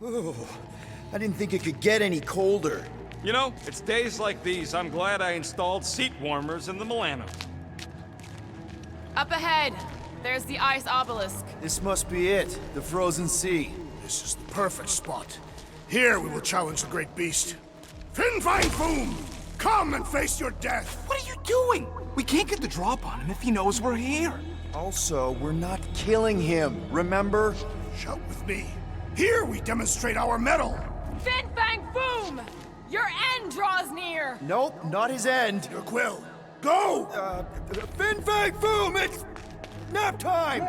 Ooh, I didn't think it could get any colder. You know, it's days like these I'm glad I installed seat warmers in the Milano. Up ahead, there's the ice obelisk. This must be it, the frozen sea. This is the perfect spot. Here we will challenge the great beast. Fang Foom! Come and face your death! What are you doing? We can't get the drop on him if he knows we're here. Also, we're not killing him, remember? Shout with me. Here we demonstrate our mettle. Fang Foom! Your end draws near! Nope, not his end. Peter Quill, go! Fang Foom, it's nap time!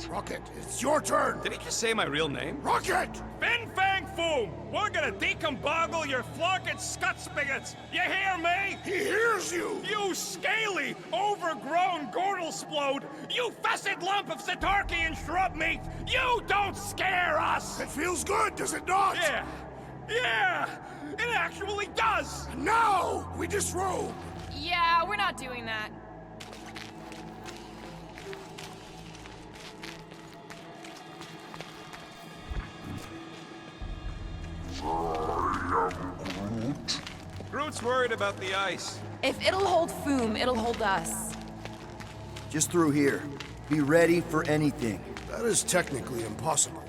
Rocket, it's your turn. Did he just say my real name? Rocket! Fang Foom! We're gonna decomboggle your flunking scut spigots! You hear me? He hears you! You scaly, overgrown gordle-splode! You fessed lump of Satarkian shrub meat! You don't scare us! It feels good, does it not? Yeah! It actually does! Now, we disrobe! Yeah, we're not doing that. Groot's worried about the ice. If it'll hold Foom, it'll hold us. Just through here. Be ready for anything. That is technically impossible.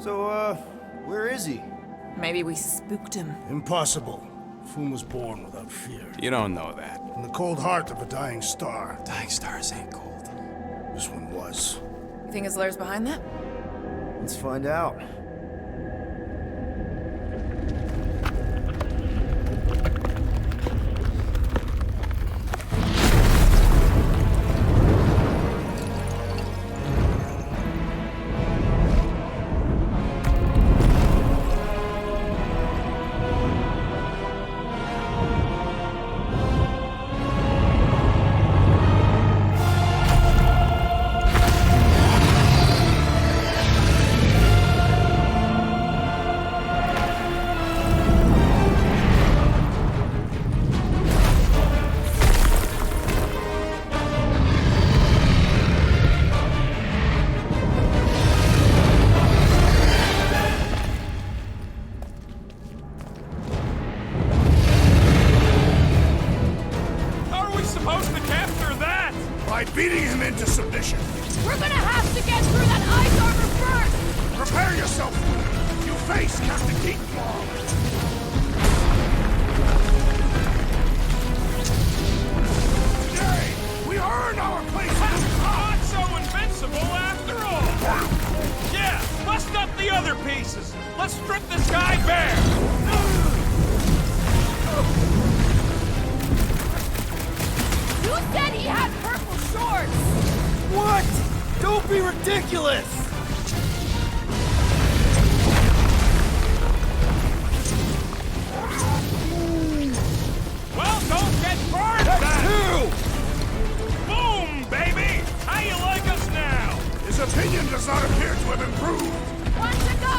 So, where is he? Maybe we spooked him. Impossible. Foom was born without fear. You don't know that. In the cold heart of a dying star. Dying stars ain't cold. This one was. You think his lair's behind that? Let's find out. By beating him into submission. We're gonna have to get through that ice armor first! Prepare yourself! You face Captain Heatclaw! Today, we earn our place in this Not so invincible after all! Yeah, bust up the other pieces! Let's strip this guy bare! You said he had purple shorts! What? Don't be ridiculous! Well, don't get burned! That's two! Boom, baby! How you like us now? His opinion does not appear to have improved. One to go!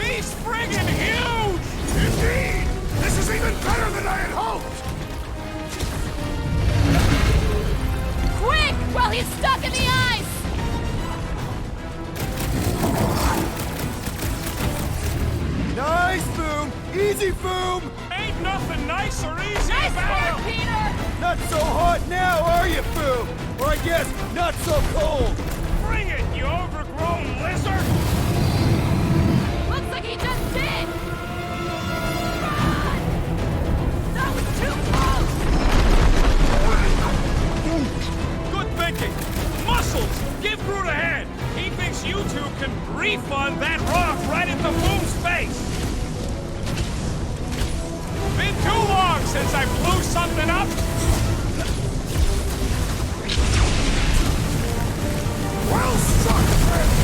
He's friggin' huge! Indeed! This is even better than I had hoped! Quick! While he's stuck in the ice! Nice, Foom! Easy, Foom! Ain't nothing nice or easy Nice about work, Peter! Not so hot now, are you, Foom? Or I guess, not so cold! Bring it, you overgrown lizard! Looks like he just did! Run! That was too close! Good thinking! Muscles! Give Groot a hand! He thinks you two can refund that rock right into Foom's face! Been too long since I blew something up! Well struck, friends!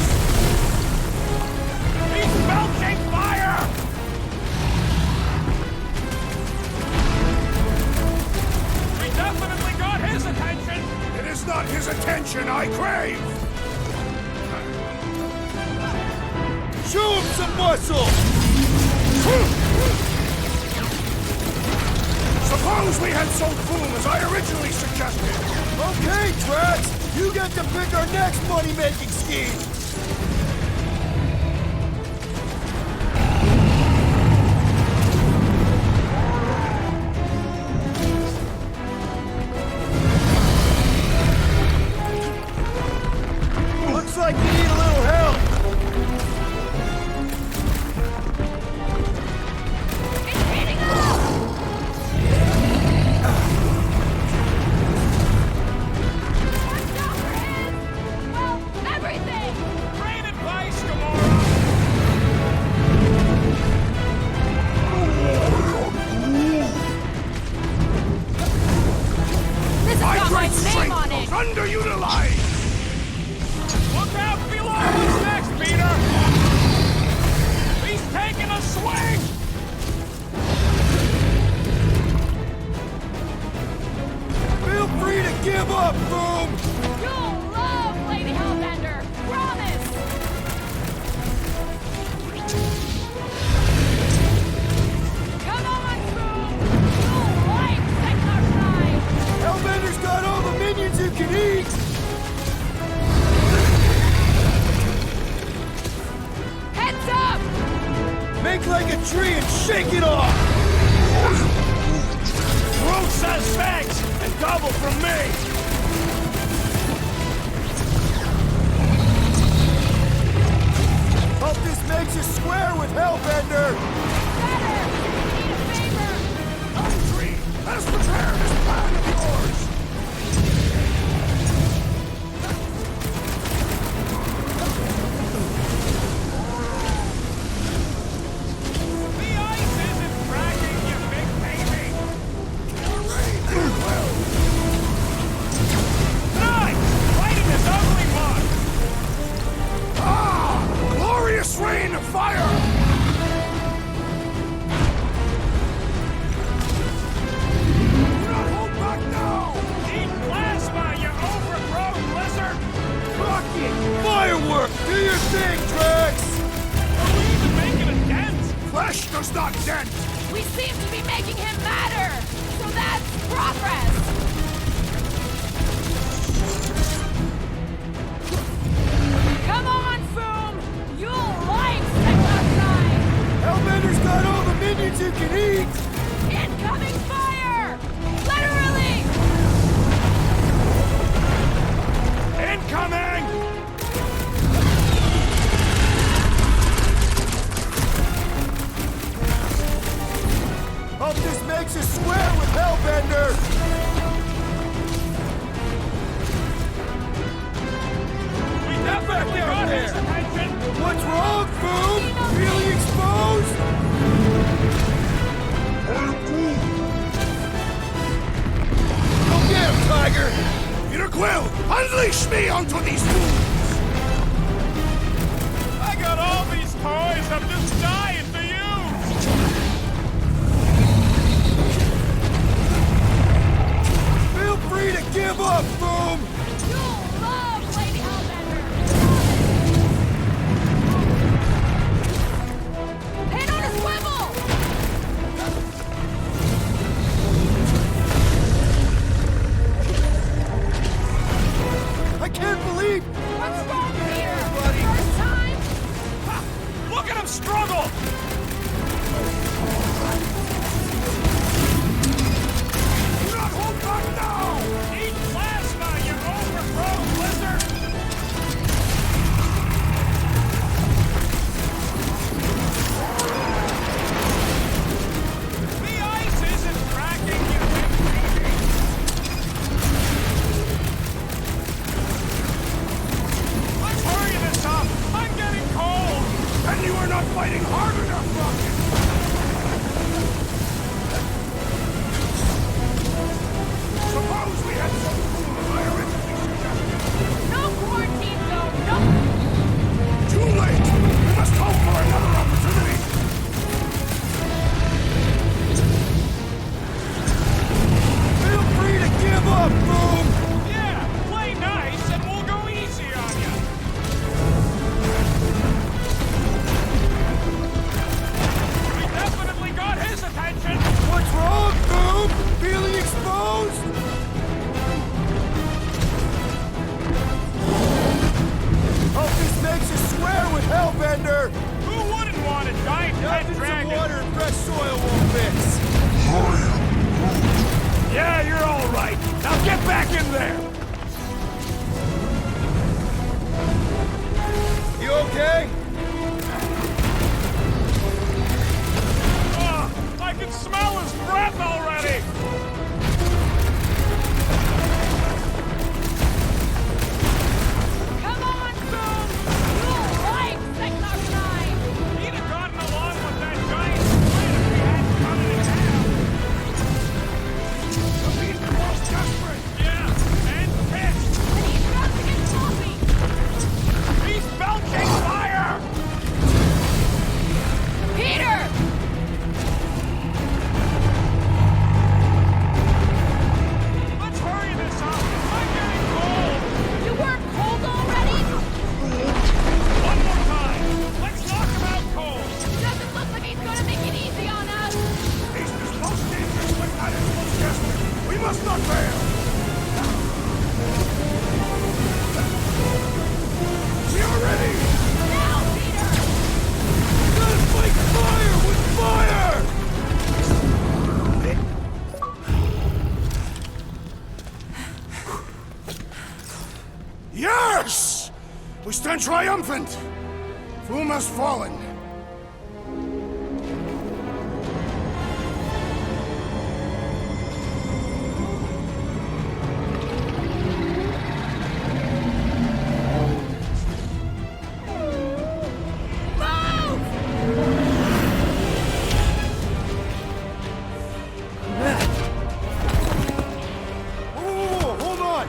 Show him some muscle! Suppose we had sold Foom as I originally suggested. Okay, Drax! You get to pick our next money-making scheme! Looks like you need a little help! It's heating up! What's up for him? Well, everything! Great advice, Gamora! This has My got my great name strength on goes it! underutilized! Look out below! What's next, Peter? He's taking a swing! Feel free to give up, Boom! You'll love Lady Hellbender! Promise! Come on, Foom! You'll like Sector Side! Hellbender's got all the minions you can eat! Heads up! Make like a tree and shake it off! Groot says thanks, and double from me! Hope this makes us square with Hellbender! Better! Need a favor! Lone Tree, let us prepare this plan of yours! The ice isn't cracking, you big baby! You're ready, Peter Quill! Nice! Fighting this ugly mug! Ah! Glorious rain of fire! Do not hold back now! Eat plasma, you overgrown lizard! Rocket! Firework! Do your thing, Drax! Are we even making a dent? Flesh does not dent! We seem to be making him matter! So that's progress! Come on, Foom! You'll like Sector Side! Hellbender's got all the minions you can eat! Incoming fire! Literally! Incoming! Hope this makes us square with Hellbender! We definitely got his attention! What's wrong, Foom? Feeling exposed? Go get him, Tiger! Peter Quill, unleash me onto these fools! I got all these toys I'm just dying to use! Feel free to give up, Foom! You'll love Lady Hellbender! Head on a swivel! I can't believe... What's wrong, Peter? First time? Ha! Look at him struggle! Do not hold back now! Eat plasma, you overgrown lizard! The ice isn't cracking, you big baby! Let's hurry this up! I'm getting cold! And you are not fighting hard enough, Rocket! Suppose we had some Foom as I originally suggested. No quarantine zone, no... Too late! We must hope for another opportunity! Feel free to give up, Boom! Yeah, play nice and we'll go easy on you! fix. Yeah, you're all right. Now get back in there. You okay? I can smell his breath already. Come on, Foom! You'll like Sector 9! He'd have gotten along with that giant split if we hadn't cut it in half. He's the most desperate! Yeah, and pissed. And he's about to get sloppy! He's belching fire! Peter! Let's hurry this up. I'm getting cold. You weren't cold already? One more time. Let's knock him out cold. Doesn't look like he's gonna make it easy on us! He's the most dangerous, but not his most desperate. We must not fail! We are ready! Now, Peter! Gotta fight fire with fire! Yes! We stand triumphant! Foom has fallen. Whoa, hold on!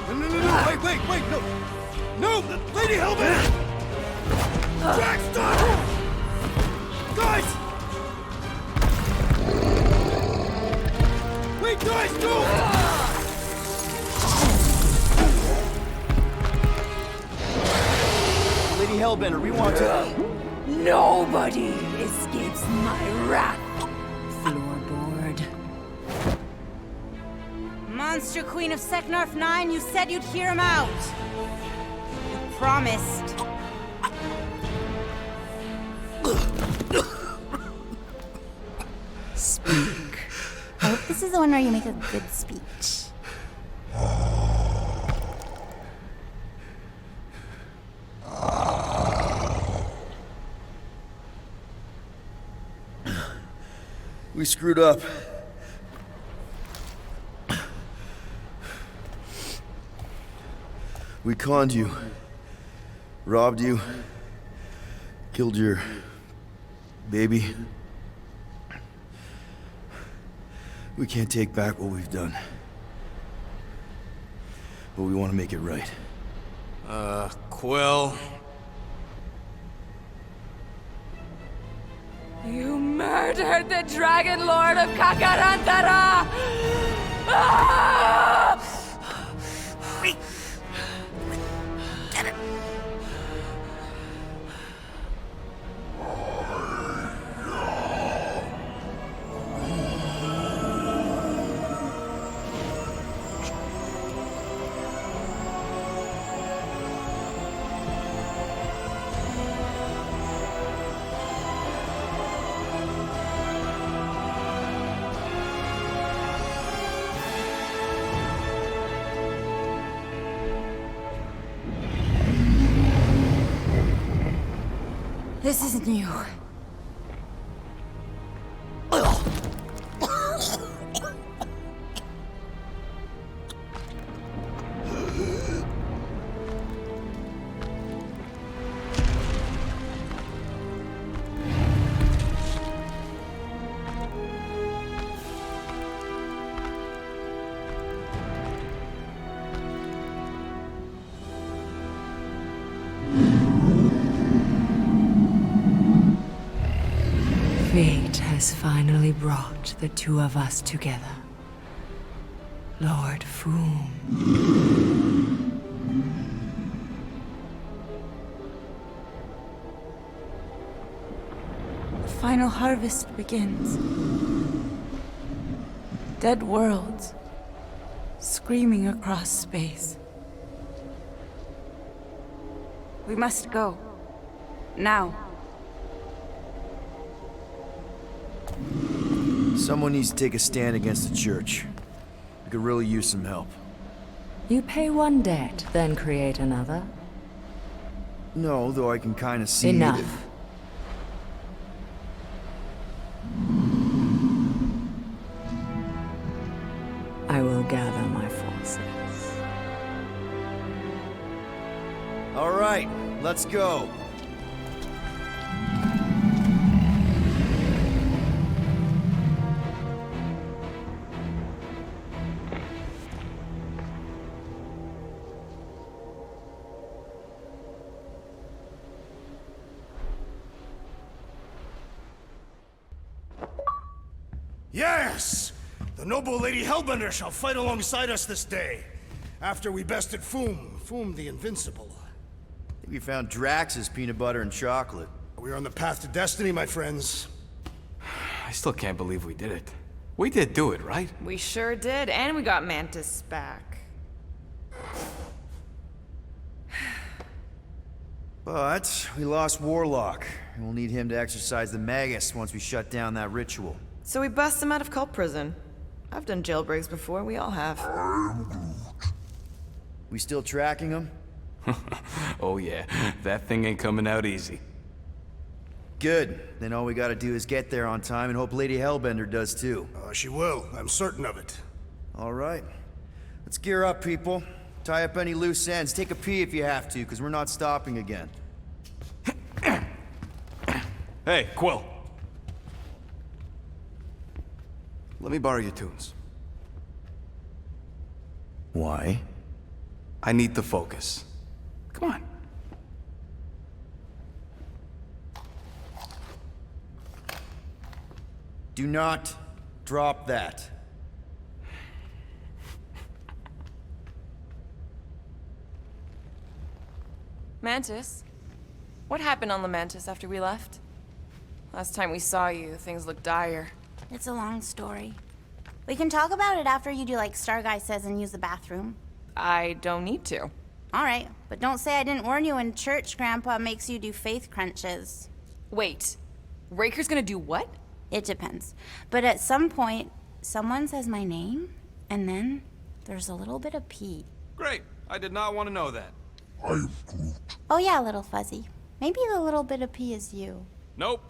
No, wait, no! No, Lady Helmet! Drax, stop! Guys! Wait, guys, no! Lady Hellbender, we want to... Nobody escapes my wrath. Floorboard. Monster Queen of Seknarf 9, you said you'd hear him out. You promised. Speak. I hope this is the one where you make a good speech. We screwed up. We conned you, robbed you, killed your baby. We can't take back what we've done. But we want to make it right. Quill. You murdered the Dragon Lord of Kakarantara! Ah! This isn't you. Fate has finally brought the two of us together. Lord Foom. The final harvest begins. Dead worlds, screaming across space. We must go. Now. Someone needs to take a stand against the church. We could really use some help. You pay one debt, then create another? No, though I can kind of see... Enough. I will gather my forces. All right, let's go. Yes! The noble Lady Hellbender shall fight alongside us this day. After we bested Foom the Invincible. I think we found Drax's peanut butter and chocolate. We are on the path to destiny, my friends. I still can't believe we did it. We did do it, right? We sure did, and we got Mantis back. But we lost Warlock, and we'll need him to exercise the Magus once we shut down that ritual. So we bust him out of cult prison. I've done jailbreaks before, we all have. We still tracking him? Oh yeah, that thing ain't coming out easy. Good. Then all we gotta do is get there on time and hope Lady Hellbender does too. She will. I'm certain of it. All right. Let's gear up, people. Tie up any loose ends. Take a pee if you have to, because we're not stopping again. Hey, Quill. Let me borrow your tunes. Why? I need to focus. Come on. Do not drop that. Mantis? What happened on Lamentis after we left? Last time we saw you, things looked dire. It's a long story. We can talk about it after you do like Star Guy says and use the bathroom. I don't need to. All right, but don't say I didn't warn you when church grandpa makes you do faith crunches. Wait, Raker's gonna do what? It depends. But at some point, someone says my name, and then there's a little bit of pee. Great. I did not want to know that. Oh yeah, little fuzzy. Maybe the little bit of pee is you. Nope.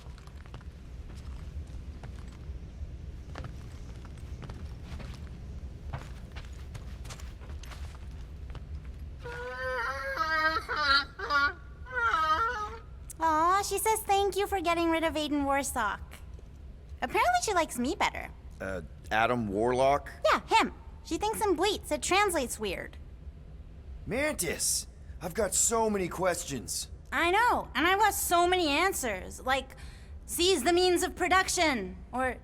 Aw, she says thank you for getting rid of Aiden Warsock. Apparently she likes me better. Adam Warlock? Yeah, him. She thinks him bleats. It translates weird. Mantis! I've got so many questions. I know, and I want so many answers. Like, seize the means of production. Or,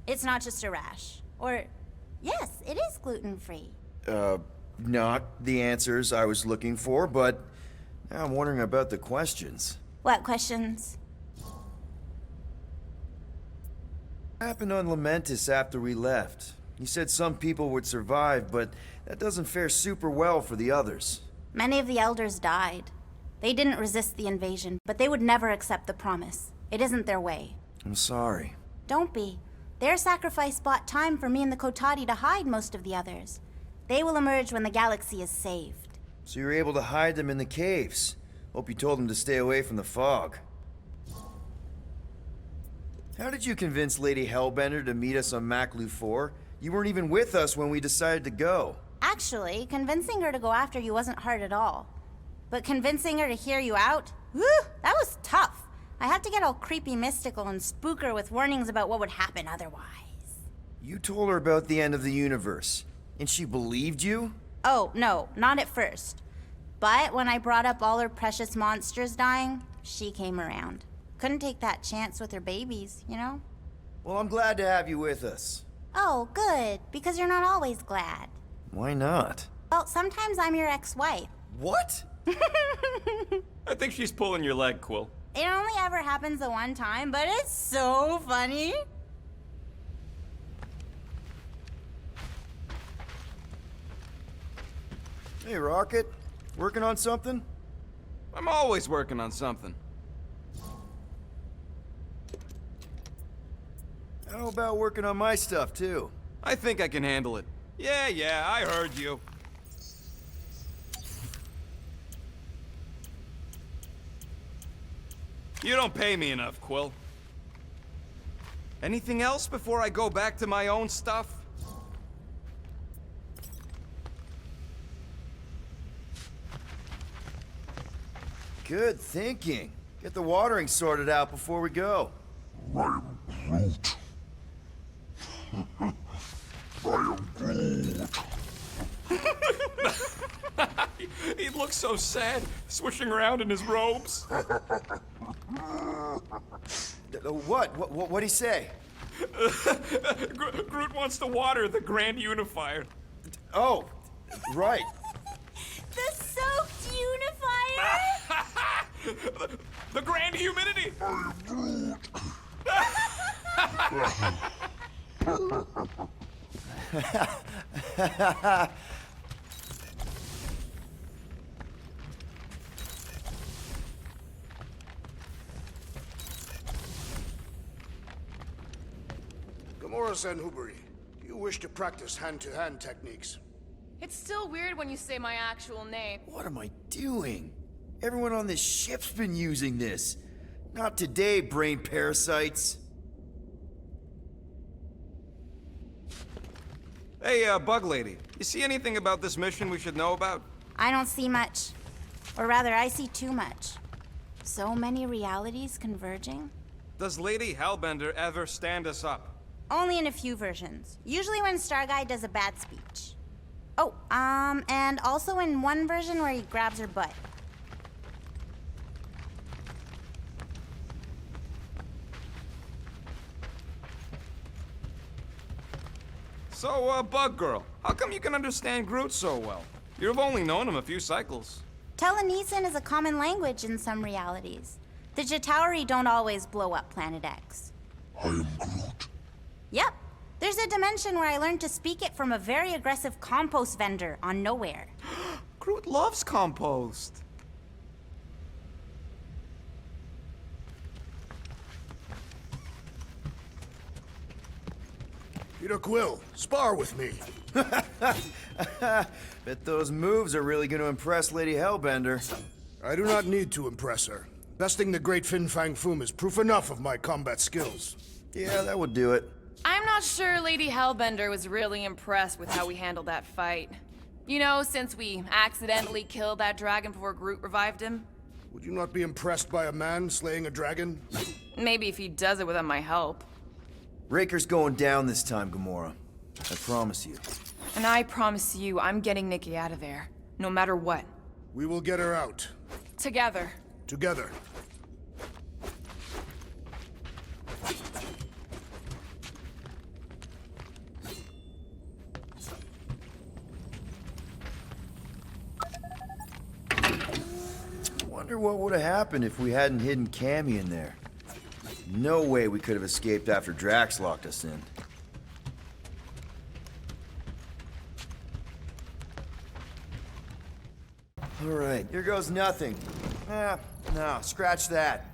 it's not just a rash. Or, yes, it is gluten-free. Not the answers I was looking for, but now I'm wondering about the questions. What questions? What happened on Lamentis after we left? You said some people would survive, but that doesn't fare super well for the others. Many of the elders died. They didn't resist the invasion, but they would never accept the promise. It isn't their way. I'm sorry. Don't be. Their sacrifice bought time for me and the Kotati to hide most of the others. They will emerge when the galaxy is saved. So you were able to hide them in the caves. Hope you told them to stay away from the fog. How did you convince Lady Hellbender to meet us on Maklu 4? You weren't even with us when we decided to go. Actually, convincing her to go after you wasn't hard at all. But convincing her to hear you out? Whew, that was tough. I had to get all creepy mystical and spook her with warnings about what would happen otherwise. You told her about the end of the universe, and she believed you? Oh, no, not at first. But when I brought up all her precious monsters dying, she came around. Couldn't take that chance with her babies, you know? Well, I'm glad to have you with us. Oh, good, because you're not always glad. Why not? Well, sometimes I'm your ex-wife. What? I think she's pulling your leg, Quill. It only ever happens the one time, but it's so funny. Hey, Rocket. Working on something? I'm always working on something. How about working on my stuff, too? I think I can handle it. Yeah, I heard you. You don't pay me enough, Quill. Anything else before I go back to my own stuff? Good thinking. Get the watering sorted out before we go. I am Groot. I am Groot. He looks so sad, swishing around in his robes. What'd he say? Groot wants to water the Grand Unifier. Oh, right. The soaked unifier! The Grand Humidity! I am Groot. Gamora Zenhuberi, do you wish to practice hand-to-hand techniques? It's still weird when you say my actual name. What am I doing? Everyone on this ship's been using this. Not today, brain parasites. Hey, Bug Lady, you see anything about this mission we should know about? I don't see much. Or rather, I see too much. So many realities converging. Does Lady Hellbender ever stand us up? Only in a few versions. Usually when Star Guy does a bad speech. Oh, and also in one version where he grabs her butt. So, Bug Girl, how come you can understand Groot so well? You've only known him a few cycles. Telenesin is a common language in some realities. The Chitauri don't always blow up Planet X. I am Groot. Yep. There's a dimension where I learned to speak it from a very aggressive compost vendor on Nowhere. Groot loves compost. Peter Quill, spar with me. Bet those moves are really gonna impress Lady Hellbender. I do not need to impress her. Besting the great Fang Foom is proof enough of my combat skills. Yeah, that would do it. I'm not sure Lady Hellbender was really impressed with how we handled that fight. You know, since we accidentally killed that dragon before Groot revived him. Would you not be impressed by a man slaying a dragon? Maybe if he does it without my help. Raker's going down this time, Gamora. I promise you. And I promise you, I'm getting Nikki out of there. No matter what. We will get her out. Together. Together. Wonder what would have happened if we hadn't hidden Cammy in there. No way we could have escaped after Drax locked us in. Alright, here goes nothing. No, scratch that.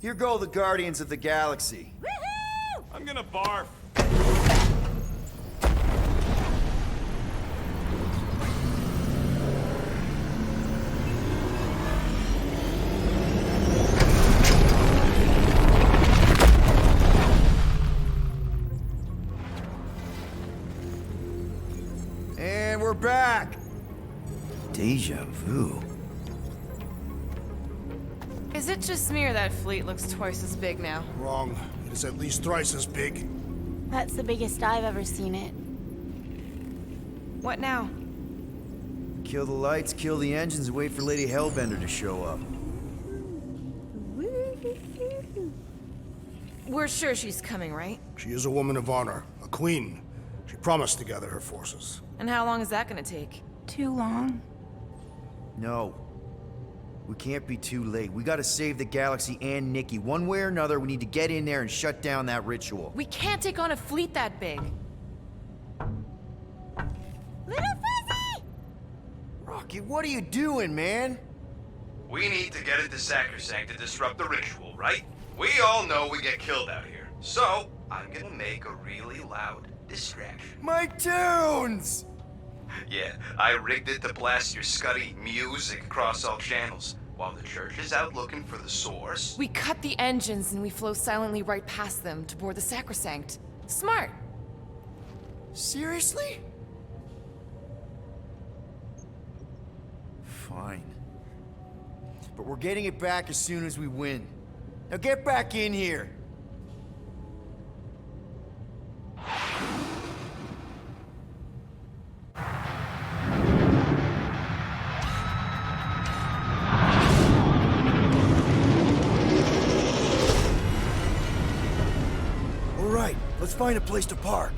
Here go the Guardians of the Galaxy. Woohoo! I'm gonna barf. And we're back! Deja vu. Is it just me or that fleet looks twice as big now? Wrong. It is at least thrice as big. That's the biggest I've ever seen it. What now? Kill the lights, kill the engines, and wait for Lady Hellbender to show up. We're sure she's coming, right? She is a woman of honor, a queen. She promised to gather her forces. And how long is that gonna take? Too long. No. We can't be too late. We gotta save the galaxy and Nikki. One way or another, we need to get in there and shut down that ritual. We can't take on a fleet that big. Little Fuzzy! Rocky, what are you doing, man? We need to get into Sacrosanct to disrupt the ritual, right? We all know we get killed out here. So, I'm gonna make a really loud distraction. My tunes! Yeah, I rigged it to blast your scuddy music across all channels. While the church is out looking for the source... We cut the engines and we flow silently right past them to board the sacrosanct. Smart. Seriously? Fine. But we're getting it back as soon as we win. Now get back in here! Alright, let's find a place to park.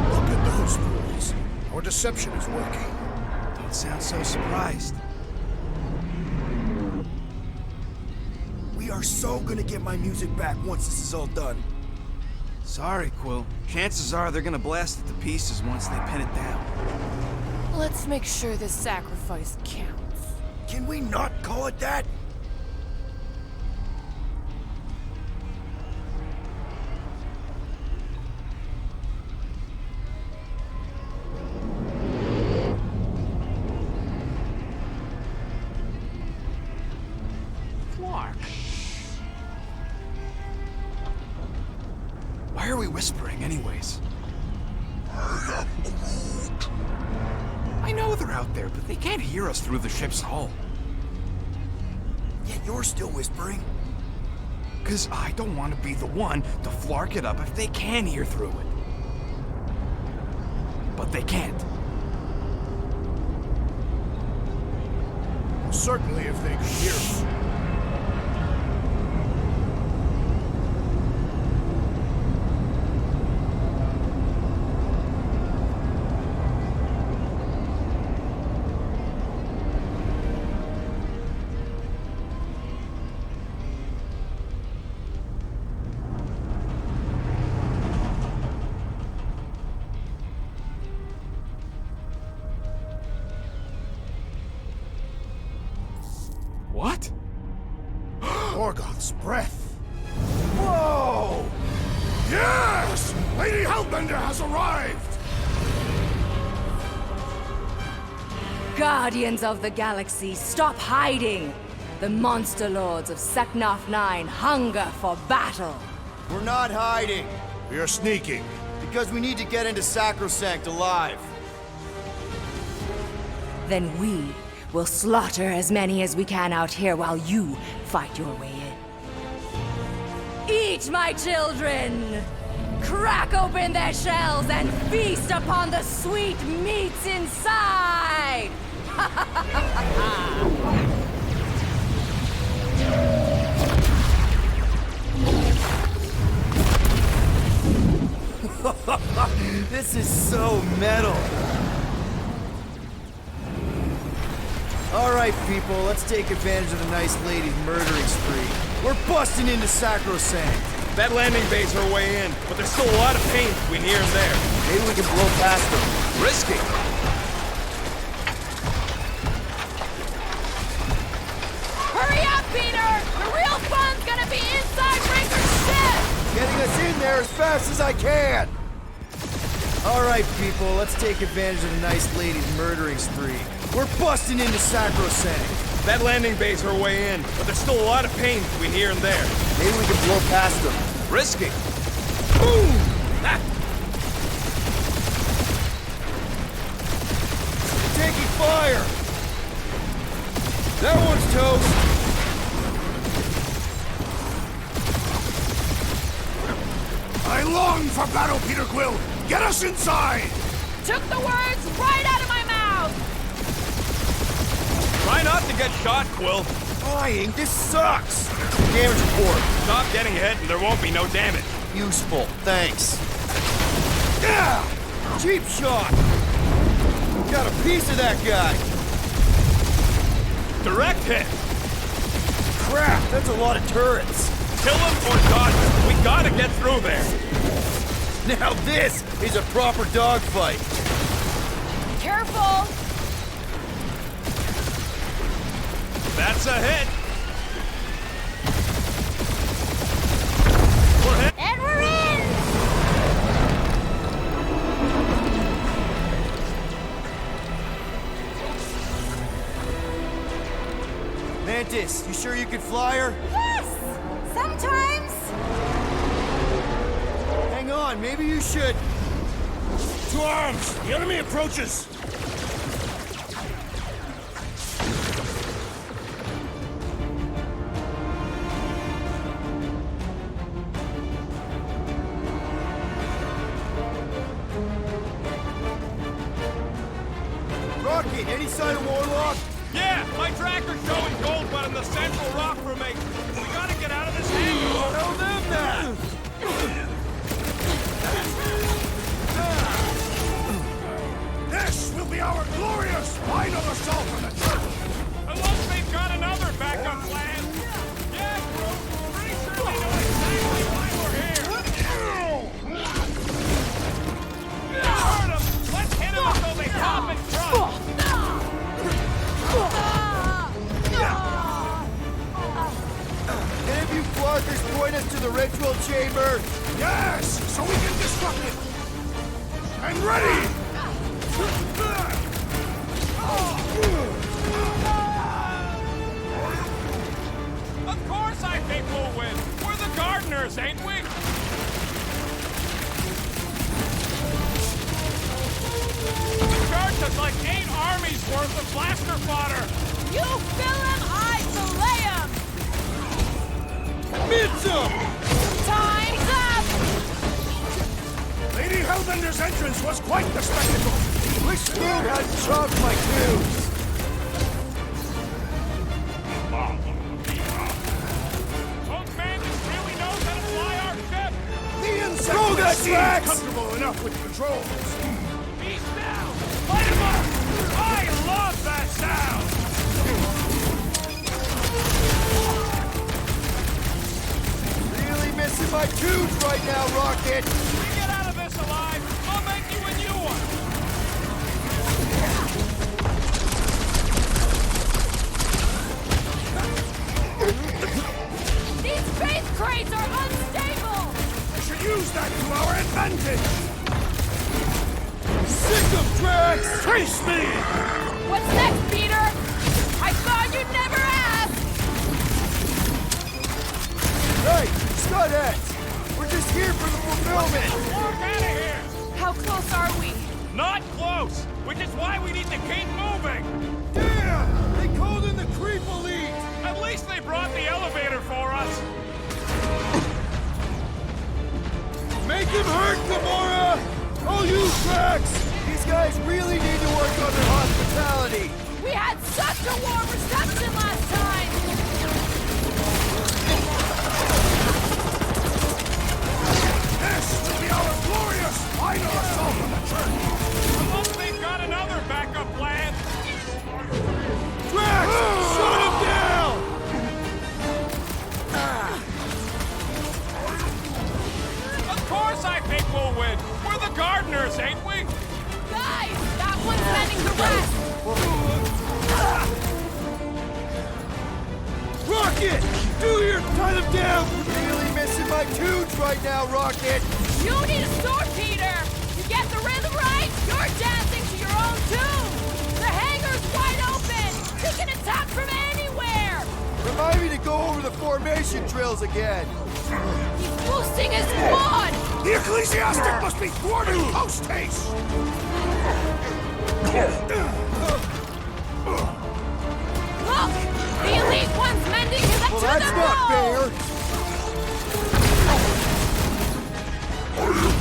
Look at those fools. Our deception is working. Don't sound so surprised. We are so gonna get my music back once this is all done. Sorry, Quill. Chances are they're gonna blast it to pieces once they pin it down. Let's make sure this sacrifice counts. Can we not call it that? Why are we whispering, anyways? I am Groot. I know they're out there, but they can't hear us through the ship's hull. Yet you're still whispering. 'Cause I don't want to be the one to flark it up if they can hear through it. But they can't. Certainly if they could hear us. What? Morgoth's breath. Whoa! Yes! Lady Hellbender has arrived! Guardians of the Galaxy, stop hiding! The monster lords of Seknarf 9 hunger for battle. We're not hiding. We are sneaking. Because we need to get into Sacrosanct alive. Then we will slaughter as many as we can out here while you fight your way in. Eat, my children! Crack open their shells and feast upon the sweet meats inside! This is so metal. Alright, people, let's take advantage of the nice lady's murdering spree. We're busting into Sacrosanct. That landing bay's her way in, but there's still a lot of pain between here and there. Maybe we can blow past them. Risky. Hurry up, Peter! The real fun's gonna be inside Ringer's ship! Getting us in there as fast as I can! Alright, people, let's take advantage of the nice lady's murdering spree. We're busting into Sacrosanct. That landing bay's her way in, but there's still a lot of pain between here and there. Maybe we can blow past them. Risky. Boom! Ah! Taking fire! That one's toast! I long for battle, Peter Quill! Get us inside! Took the words right out of my mouth! Try not to get shot, Quill. Flying, this sucks! Damage report. Stop getting hit and there won't be no damage. Useful, thanks. Yeah! Cheap shot! Got a piece of that guy! Direct hit! Crap, that's a lot of turrets! Kill him or dodge him. We gotta get through there. Now this is a proper dogfight! Careful! That's a hit. Mantis. You sure you can fly her? Yes! Sometimes. Hang on, maybe you should. To arms! The enemy approaches! Rocket, any sign of Warlock? Yeah, my tracker's showing gold but in the central rock formation. We gotta get out of this hangar. Tell them that! This will be our glorious final assault on the church! Unless they've got another backup plan. Yeah, Groot. Pretty sure they know exactly why we're here. Hurt 'em. Let's hit 'em until they pop and drop. Any of you blockers point us to the ritual chamber? Yes! So we can destruct it! I'm ready! Of course I think we'll win. We're the gardeners, ain't we? The church is like 8 armies worth of blaster fodder. You fill him, I fillet him! Time's up! Lady Hellbender's entrance was quite the spectacle! Wish Groot had chopped my tubes! Old Mantis really knows how to fly our ship. The insect Throw that seems Drax! comfortable enough with controls! Beast down! Light him up! I love that sound! Really missing my tubes right now, Rocket! We get out of this alive, I'll make you a new one! These faith crates are unstable! We should use that to our advantage! Sick of Drax! Trace me! What's next, Peter? I thought you'd never ask! Hey, Scudheads! We're just here for the fulfillment! Walk out of here! How close are we? Not close, which is why we need to keep moving! Damn! They called in the creep elite! At least they brought the elevator for us! Make him hurt, Gamora! I'll use Drax! These guys really need to work on their hospitality! We had such a warm reception last time! This will be our glorious final assault on the church! Unless they've got another backup plan! Drax! Shut him down! Of course I think we'll win! We're the gardeners, ain't we? Guys, that one's heading to rest! Rocket! Do your cut him down! Really missing my tubes right now, Rocket! You need a sword, Peter! You get the rhythm right, you're dancing to your own tune! The hangar's wide open! We can attack from anywhere! Remind me to go over the formation drills again! He's boosting his squad! The ecclesiastic must be thwarted post haste! Look! The elite one's mending his Well, to that's the not road!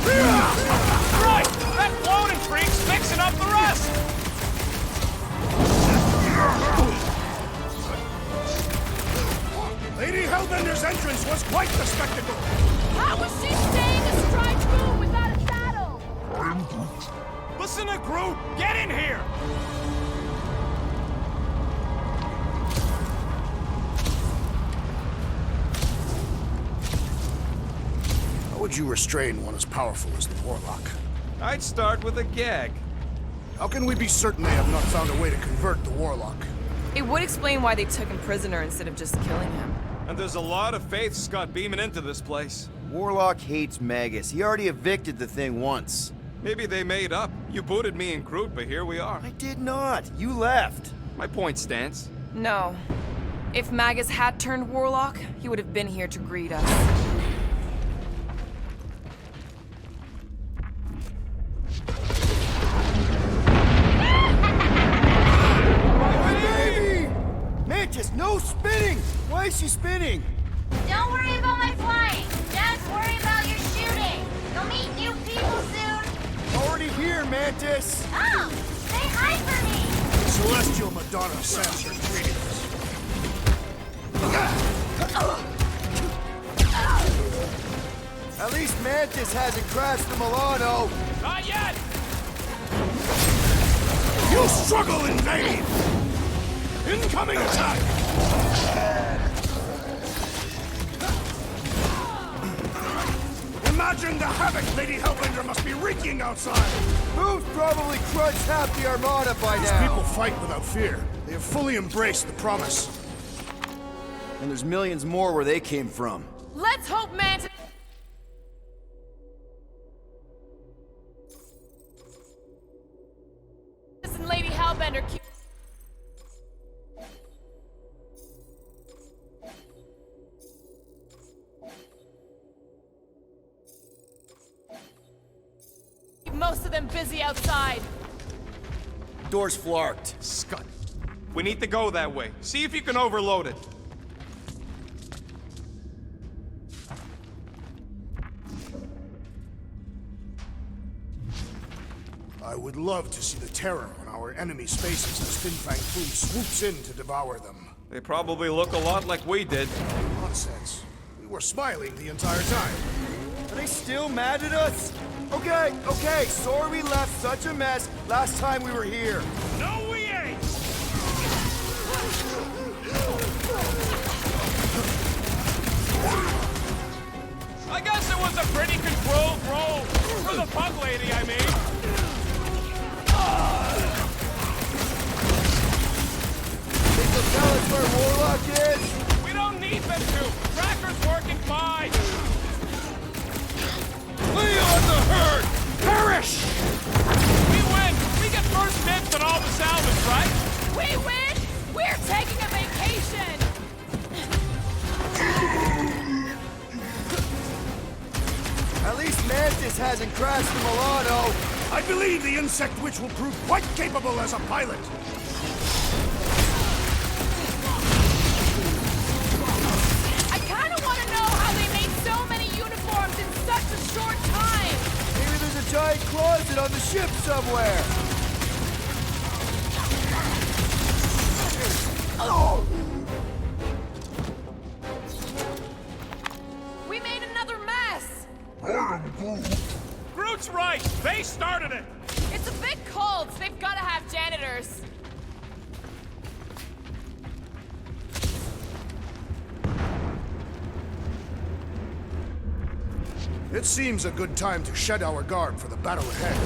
fair! Right! That floating freak's fixing up the rest! Lady Hellbender's entrance was quite the spectacle! How was she staying astride Foom without a saddle? Listen to Groot! Get in here! How would you restrain one as powerful as the Warlock? I'd start with a gag. How can we be certain they have not found a way to convert the Warlock? It would explain why they took him prisoner instead of just killing him. And there's a lot of faith Scott beaming into this place. Warlock hates Magus. He already evicted the thing once. Maybe they made up. You booted me and Groot, but here we are. I did not. You left. My point stands. No. If Magus had turned warlock, he would have been here to greet us. Baby! Mantis, no spinning! Why is she spinning? Don't worry about my flying. Just worry about your shooting. You'll meet new people soon. Already here, Mantis! Oh, say hi for me. The Celestial Madonna sends her greetings. At least Mantis hasn't crashed the Milano. Not yet! You struggle in vain! Incoming attack! Imagine the havoc Lady Hellbender must be wreaking outside! Foom's probably crunched half the Armada by These now. people fight without fear. They have fully embraced the promise. And there's millions more where they came from. Let's hope Mantis and Lady Hellbender keep... most of them busy outside. Door's flarked. Scut. We need to go that way. See if you can overload it. I would love to see the terror on our enemies' faces as Fang Foom swoops in to devour them. They probably look a lot like we did. Nonsense. We were smiling the entire time. Are they still mad at us? Okay, sorry we left such a mess last time we were here. No, we ain't! I guess it was a pretty controlled roll. For the bug lady, I mean. Think they'll tell us where Warlock is? We don't need them to. Tracker's working fine. Flee on the herd! Perish! We win. We get first dibs on all the salvage, right? We win! We're taking a vacation! At least Mantis hasn't crashed the Milano. I believe the insect witch will prove quite capable as a pilot. I kinda wanna know how they made so many uniforms in such a short time! Maybe there's a giant closet on the ship somewhere. We made another mess! Groot's right. They started it. It's a big cult. They've gotta have janitors. It seems a good time to shed our guard for the battle ahead.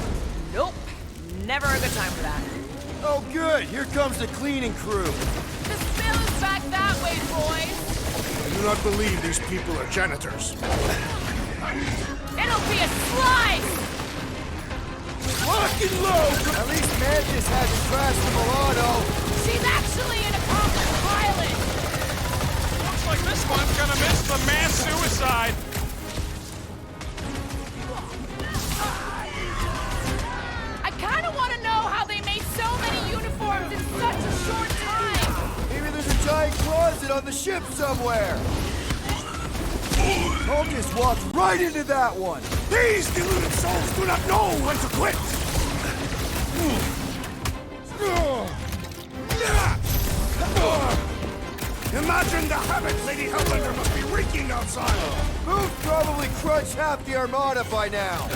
Nope. Never a good time for that. Oh good, here comes the cleaning crew. The spill is back that way, boys! I do not believe these people are janitors. It'll be a slice! Lock and load! At least Mantis hasn't crashed the Milano. She's actually an accomplished pilot! Looks like this one's gonna miss the mass suicide. I kinda wanna know how they made so many uniforms in such a short time! Maybe there's a giant closet on the ship somewhere. Hocus walked right into that one. These deluded souls do not know when to quit! Imagine the havoc Lady Hellbender must be wreaking outside! Foom's probably crunched half the Armada by now.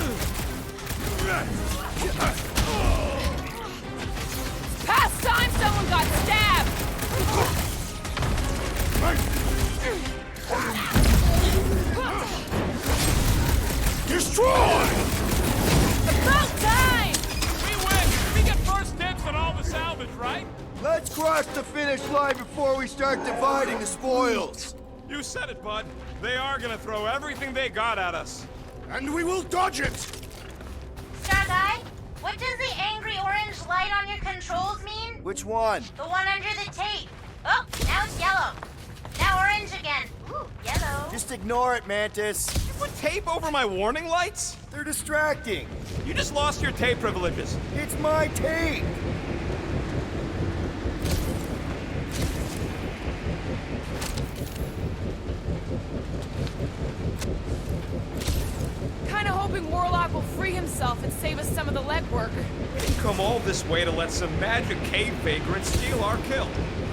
Past time someone got stabbed! Destroy! About time! We win. We get first dibs on all the salvage, right? Let's cross the finish line before we start dividing the spoils. You said it, bud. They are gonna throw everything they got at us. And we will dodge it! Star Guy, what does the angry orange light on your controls mean? Which one? The one under the tape. Oh, now it's yellow. Now orange again. Ooh, yellow. Just ignore it, Mantis. You put tape over my warning lights? They're distracting. You just lost your tape privileges. It's my tape. Kinda hoping Warlock will free himself and save us some of the legwork. We didn't come all this way to let some magic cave vagrant steal our kill.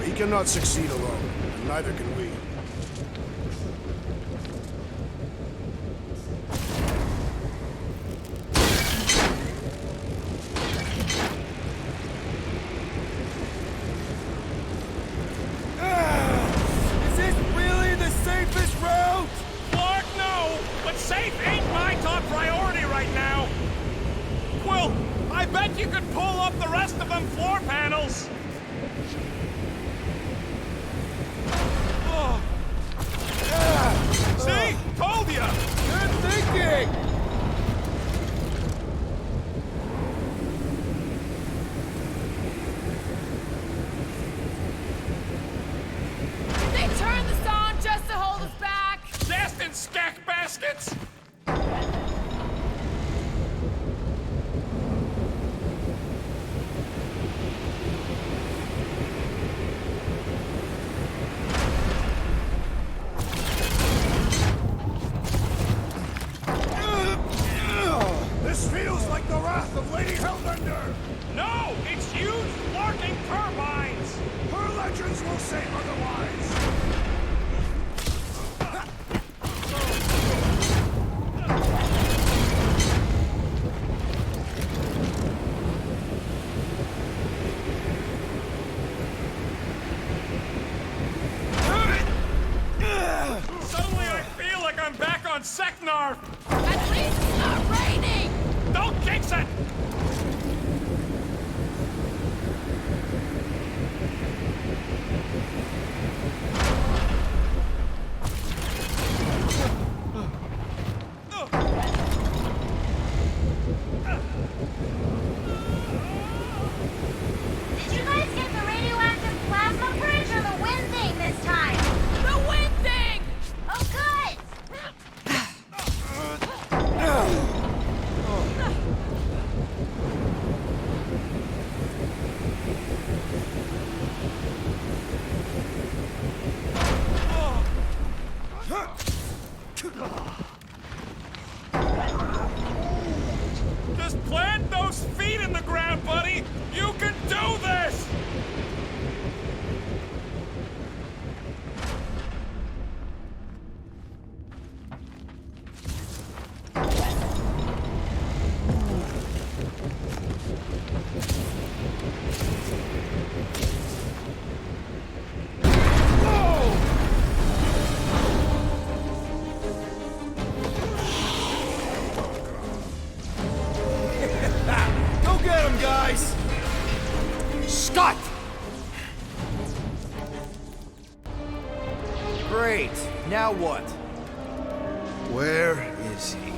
He cannot succeed alone, and neither can we. Is this really the safest route? Lord, no! But safe ain't my top priority right now! Quill, I bet you could pull up the rest of them floor panels! Oh. See? Told ya! Good thinking! They turned this on just to hold us back! Destin skack baskets! This feels like the wrath of Lady Hellbender! No! It's huge lurking turbines! Her legends will say otherwise! Suddenly I feel like I'm back on Seknarf! At least it's not raining! Don't jinx it! Did you guys get the radioactive plasma bridge or the wind thing this time? The wind thing! Oh, good! Just plant those feet in the ground, buddy! You can do this! Go get him, guys! Scott! Great. Now what? Where is he?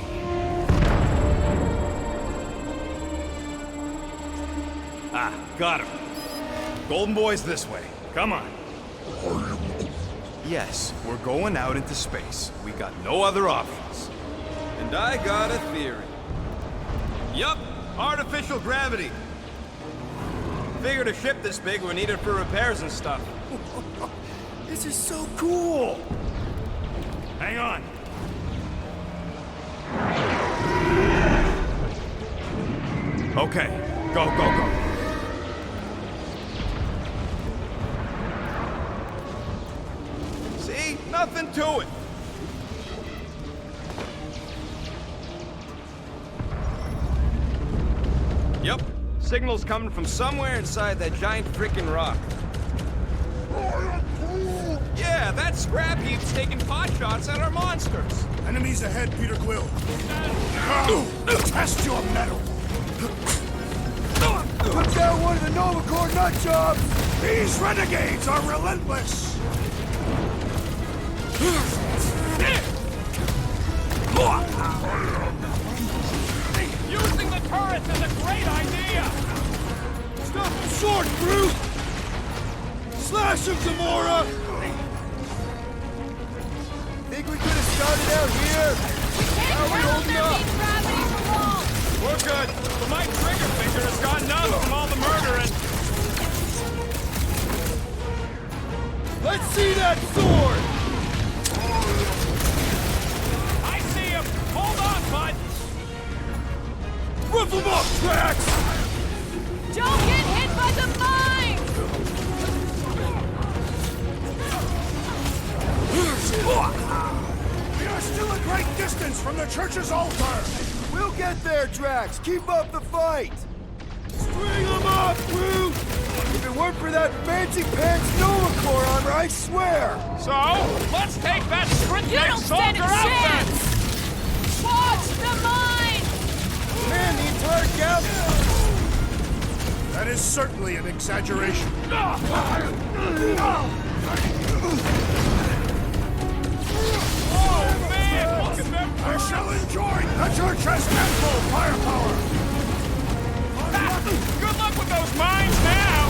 Ah, got him. Golden Boy's this way. Come on. Yes, we're going out into space. We got no other options. And I got a theory. Yup, artificial gravity. Figured a ship this big would need it for repairs and stuff. This is so cool! Hang on. Okay, go, go, go. See? Nothing to it. Yep. Signal's coming from somewhere inside that giant frickin' rock. Yeah, that scrap heap's taking pot shots at our monsters. Enemies ahead, Peter Quill. Test your metal. Put down one of the Novacore nutjobs! These renegades are relentless. Using the turrets is a great idea! Stop the sword, Groot! Slash him, Gamora! Think we could have started out here? How are we holding up? Gravity for long. We're good, but my trigger finger has gone numb from all the murdering. Let's see that sword! I see him! Hold on, bud! Rip him up, Drax! Don't get hit by the mine! We are still a great distance from the church's altar! We'll get there, Drax! Keep up the fight! String him up, Groot! If it weren't for that fancy pants Nova Corps armor, I swear! So, let's take that You script-neck don't stand a soldier out then! chance! Watch the mine! Man, the entire gap... That is certainly an exaggeration. Oh, man! Look at them! I shall enjoy. The church has ample firepower. Good luck with those mines now!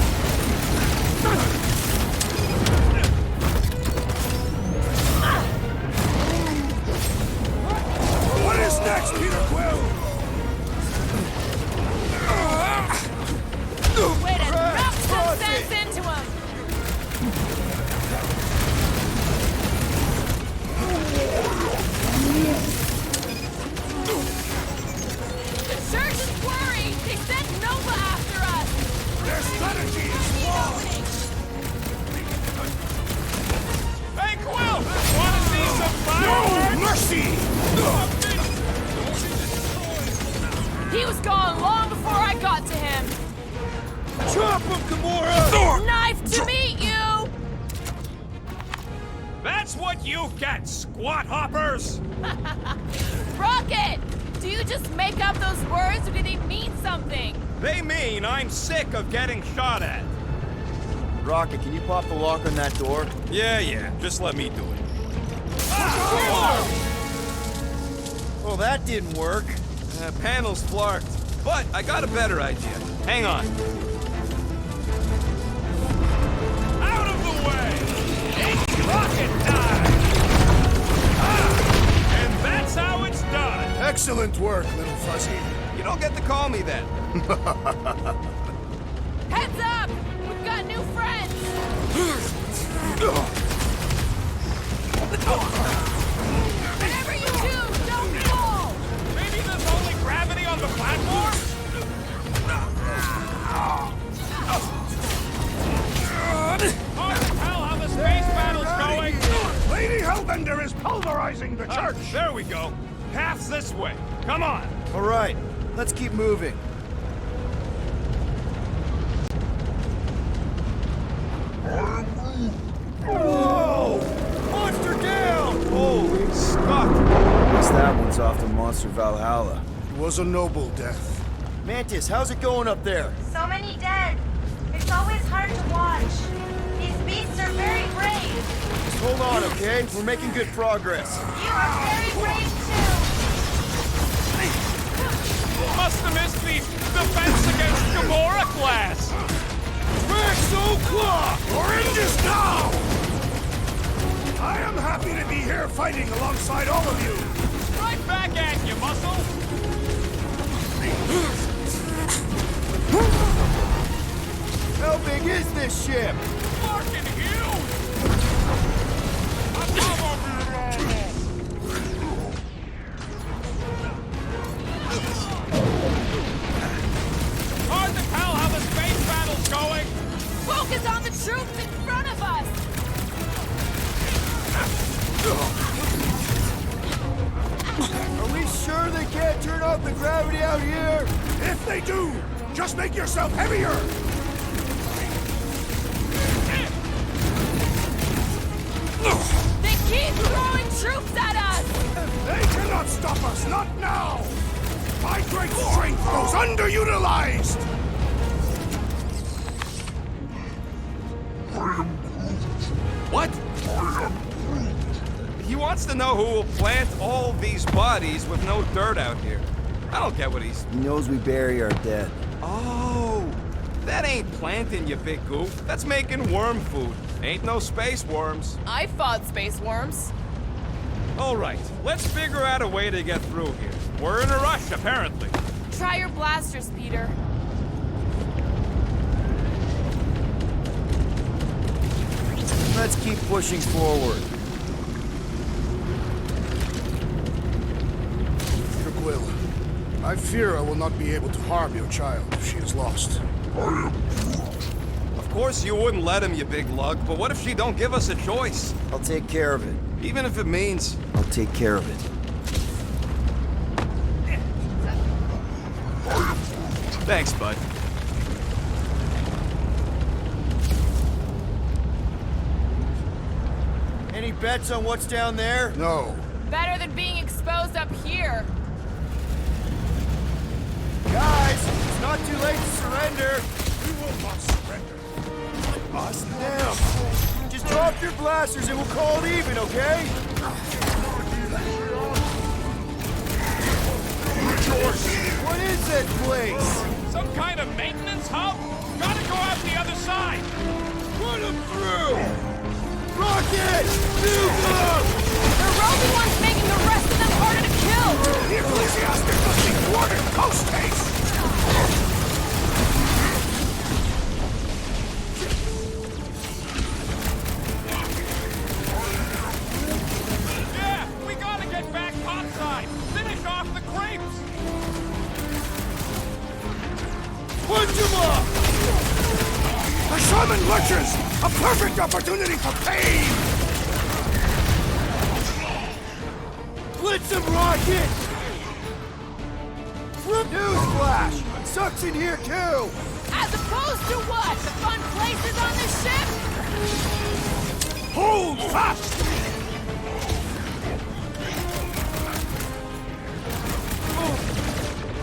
What is next, Peter Quill? Way to knock some sense into him! The church is worried! They sent Nova after us! Their strategy is flawed. Hey, Quill! Wanna see some No fireworks? mercy! He was gone long before I got to him! Chop him, Gamora! Knife to meet you! That's what you get, squat hoppers! Rocket! Do you just make up those words or do they mean something? They mean I'm sick of getting shot at. Rocket, can you pop the lock on that door? Yeah, just let me do it. Well, that didn't work. Panel's flarked. But I got a better idea. Hang on. Out of the way! It's rocket time! And that's how it's done! Excellent work, little fuzzy. You don't get to call me that. Heads up! We've got new friends! Whatever you do, don't fall! Maybe there's only gravity on the platform? Hard to tell how the space battle's going! Lady Hellbender is pulverizing the church! There we go. Path's this way. Come on. All right, let's keep moving. Whoa! Monster down! Holy Scott! Guess that one's off to Monster Valhalla. It was a noble death. Mantis, how's it going up there? So many dead. It's always hard to watch. These beasts are very brave. Just hold on, okay? We're making good progress. You are very brave too. Must have missed the defense against Gamora class. Drax O'Clock! Or Indus now! I am happy to be here fighting alongside all of you. Right back at you, Muscle. How big is this ship? Fucking huge. Hard to tell how the space battle's going. Focus on the troops in front of us! Are we sure they can't turn off the gravity out here? If they do, just make yourself heavier! They keep throwing troops at us! They cannot stop us, not now! My great strength goes underutilized! What? He wants to know who will plant all these bodies with no dirt out here. I don't get what he's... He knows we bury our dead. Oh, That ain't planting, you big goof. That's making worm food. Ain't no space worms. I fought space worms. All right, let's figure out a way to get through here. We're in a rush, apparently. Try your blasters, Peter. Let's keep pushing forward. Peter Quill, I fear I will not be able to harm your child if she is lost. Of course you wouldn't let him, you big lug, but what if she don't give us a choice? I'll take care of it. Even if it means... I'll take care of it. Thanks, bud. Any bets on what's down there? No. Better than being exposed up here. Guys, it's not too late to surrender. We will not surrender. Us them. Just drop your blasters and we'll call it even, okay? What is that place? Some kind of maintenance hub? Gotta go out the other side. Put them through! Rocket! Nuke them! The roving one's making the rest of them harder to kill! The ecclesiastic must be thwarted post-haste! Yeah, we gotta get back topside. Finish off the crepes. Punch him up! The shaman lurches! A perfect opportunity for pain! Blitz him, Rocket! Newsflash! Sucks in here, too! As opposed to what? The fun places on this ship? Hold fast!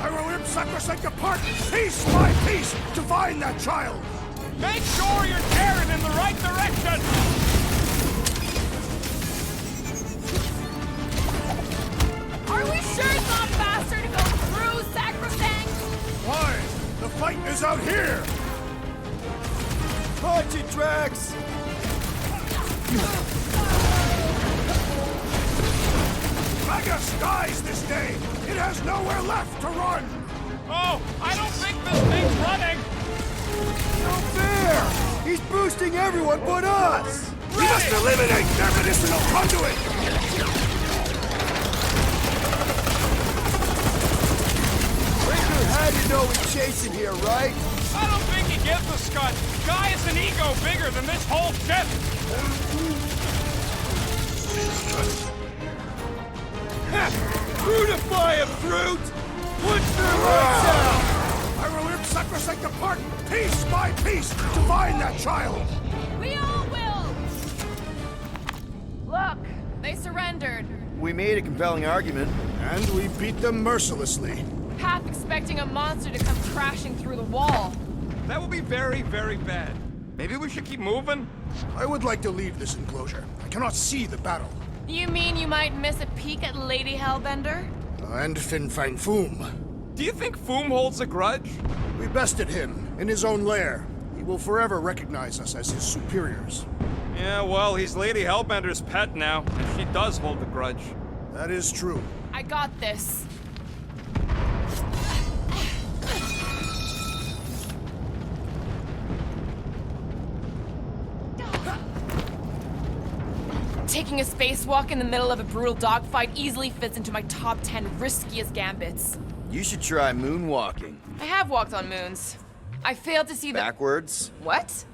I will rip sacrosanct apart, piece by piece, to find that child! Make sure you're tearing in the right direction. Are we sure it's not faster to go through Sacrosanct? Why? The fight is out here! Punch it, Drax! Magus dies this day! It has nowhere left to run! Oh, I don't think this thing's running. No fair! He's boosting everyone but us! We must eliminate their medicinal conduit! Breaker had to know we're chasing here, right? I don't think he gives a scut. Guy is an ego bigger than this whole ship. Brutify him, Groot! Punch their lights out! I will rip sacrosanct apart, piece by piece, to find that child! We all will! Look, they surrendered. We made a compelling argument. And we beat them mercilessly. Half expecting a monster to come crashing through the wall. That would be very, very bad. Maybe we should keep moving? I would like to leave this enclosure. I cannot see the battle. You mean you might miss a peek at Lady Hellbender? And Fin Fang Foom. Do you think Foom holds a grudge? We bested him in his own lair. He will forever recognize us as his superiors. Yeah, well, he's Lady Hellbender's pet now, and she does hold a grudge. That is true. I got this. Taking a spacewalk in the middle of a brutal dogfight easily fits into my top 10 riskiest gambits. You should try moonwalking. I have walked on moons. I failed to see the— Backwards. What?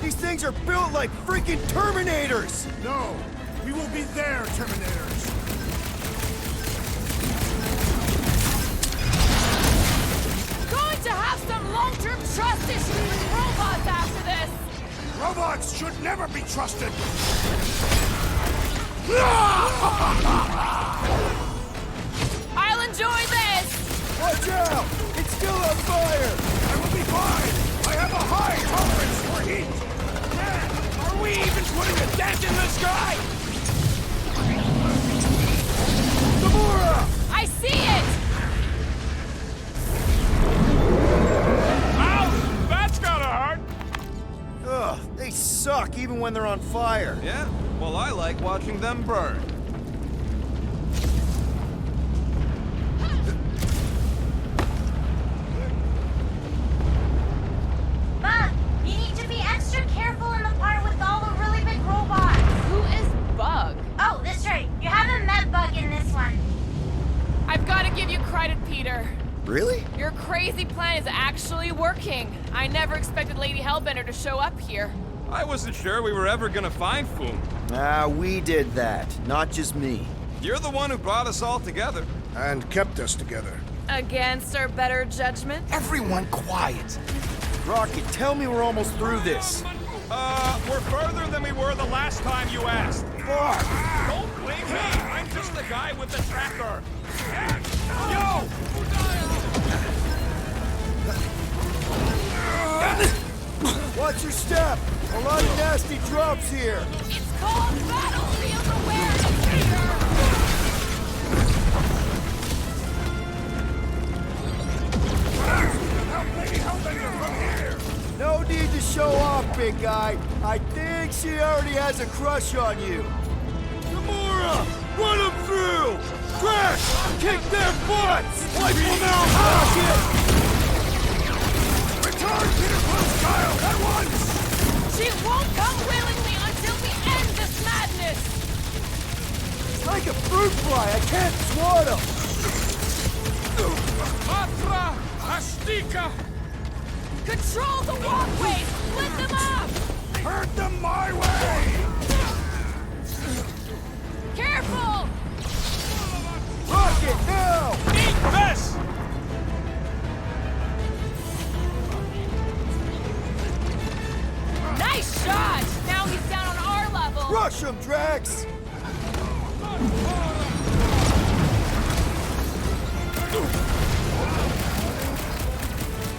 These things are built like freaking Terminators! No, we will be their Terminators. Going to have some long-term trust issues with robots after this! Robots should never be trusted. I'll enjoy this! Watch out! It's still on fire! I will be fine! I have a high tolerance for heat! Man, are we even putting a dent in the sky? Gamora! I see it! Ouch! That's gotta hurt! Ugh, they suck even when they're on fire. Yeah? Well, I like watching them burn. Bug, you need to be extra careful in the part with all the really big robots. Who is Bug? Oh, that's right. You haven't met Bug in this one. I've got to give you credit, Peter. Really? Your crazy plan is actually working. I never expected Lady Hellbender to show up here. I wasn't sure we were ever gonna find Foom. Ah, we did that. Not just me. You're the one who brought us all together. And kept us together. Against our better judgment? Everyone quiet! Rocket, tell me we're almost through this. We're further than we were the last time you asked. Fuck! Don't blame me! I'm just the guy with the tracker. Yo! Watch your step! A lot of nasty drops here! It's called battlefield awareness, Peter! No need to show off, big guy. I think she already has a crush on you. Gamora! Run them through! Drax! Kick their butts! Wipe them out! Rocket! Return Peter Quill's child at once! She won't come willingly until we end this madness! It's like a fruit fly. I can't swat him. Atra Astika! Control the walkways! Split them up! Hurt them my way! Careful! Rocket, now! Eat this! Nice shot! Now he's down on our level! Rush him, Drax!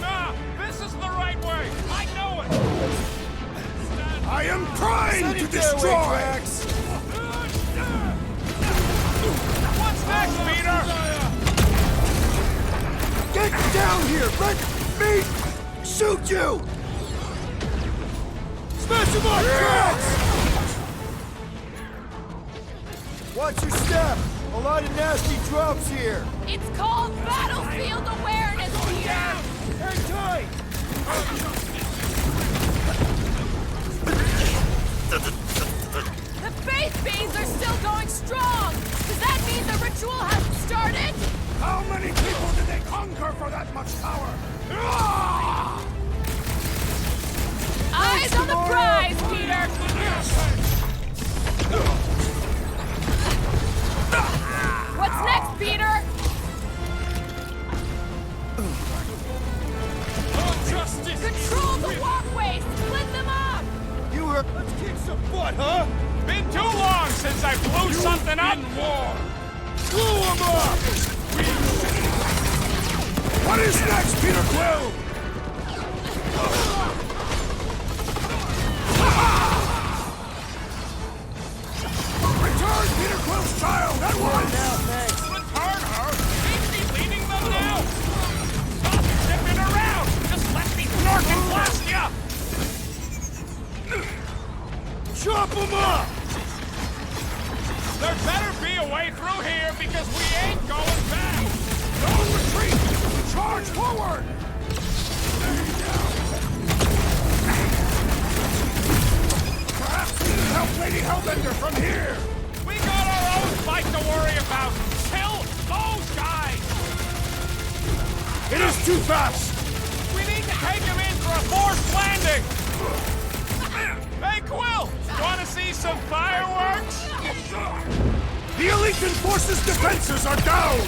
Ah, this is the right way! I know it! I am trying Send to it their destroy! way, Drax! What's next, Peter? Get down here! Let me shoot you! Smash him up, Drax! Watch your step! A lot of nasty drops here! It's called battlefield awareness, Peter! Hang tight! The faith beams are still going strong! Does that mean the ritual hasn't started? How many people did they conquer for that much power? Eyes on the prize, Peter! What's next, Peter? Control the walkways! Split them up! You heard. Let's kick some butt, huh? Been too long since I blew something up! War. Blew him up! What is next, Peter Quill? Return Peter Quill's child at once! Now, thanks. Return her? Ain't she leading them now? Stop zipping around! Just let me snork and blast ya! Chop him up! There better be a way through here because we ain't going back! Don't retreat! Charge forward! Perhaps we can help Lady Hellbender from here! We got our own fight to worry about! Kill those guys! It is too fast! We need to take him in for a forced landing! Hey, Quill! Wanna see some fireworks? The Elite Enforce's defenses are down!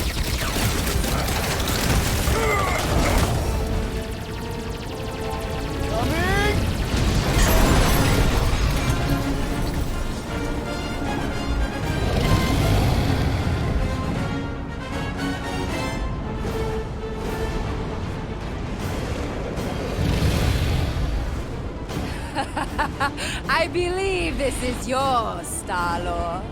Coming! I believe this is yours, Star-Lord.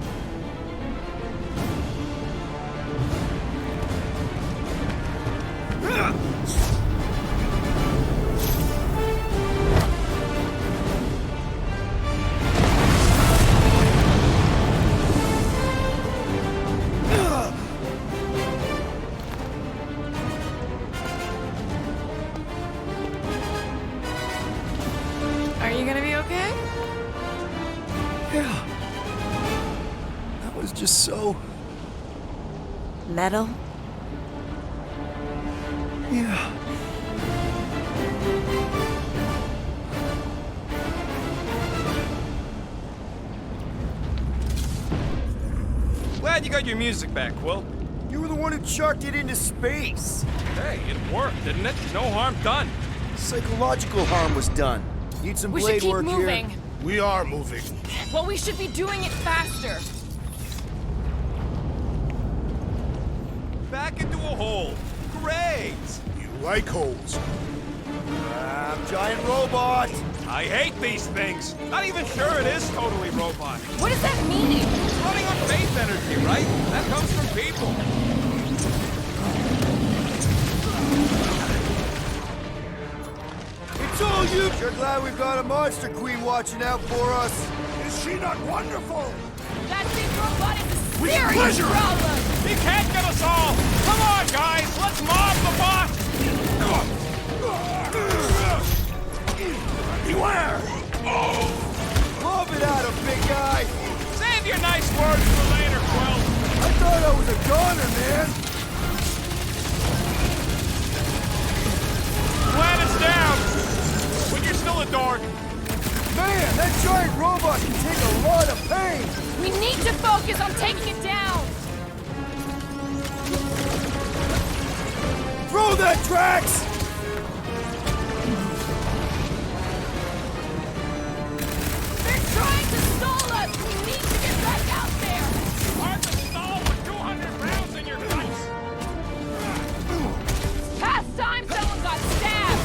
Are you gonna be okay? Yeah. That was just so... Metal? Yeah. Glad you got your music back, Quill. You were the one who chucked it into space. Hey, it worked, didn't it? No harm done. Psychological harm was done. Need some We should blade keep work moving. here. We are moving. Well, we should be doing it faster. Back into a hole. Great! You like holes. Giant robot! I hate these things. Not even sure it is totally robot. What does that mean? It's running on faith energy, right? That comes from people. It's all you! Sure glad we've got a monster queen watching out for us. Is she not wonderful? That big robot is a We need serious pleasure. problem! He can't get us all! Come on, guys! Let's mob the bot! Beware! Love it out of big guy! Save your nice words for later, Quill! I thought I was a goner, man! Glad it's down! But you're still a dork. Man, that giant robot can take a lot of pain! We need to focus on taking it down! Throw that, Drax! They're trying to stall us! We need to get back out there! Hard to stall with 200 rounds in your guts! Past time someone got stabbed!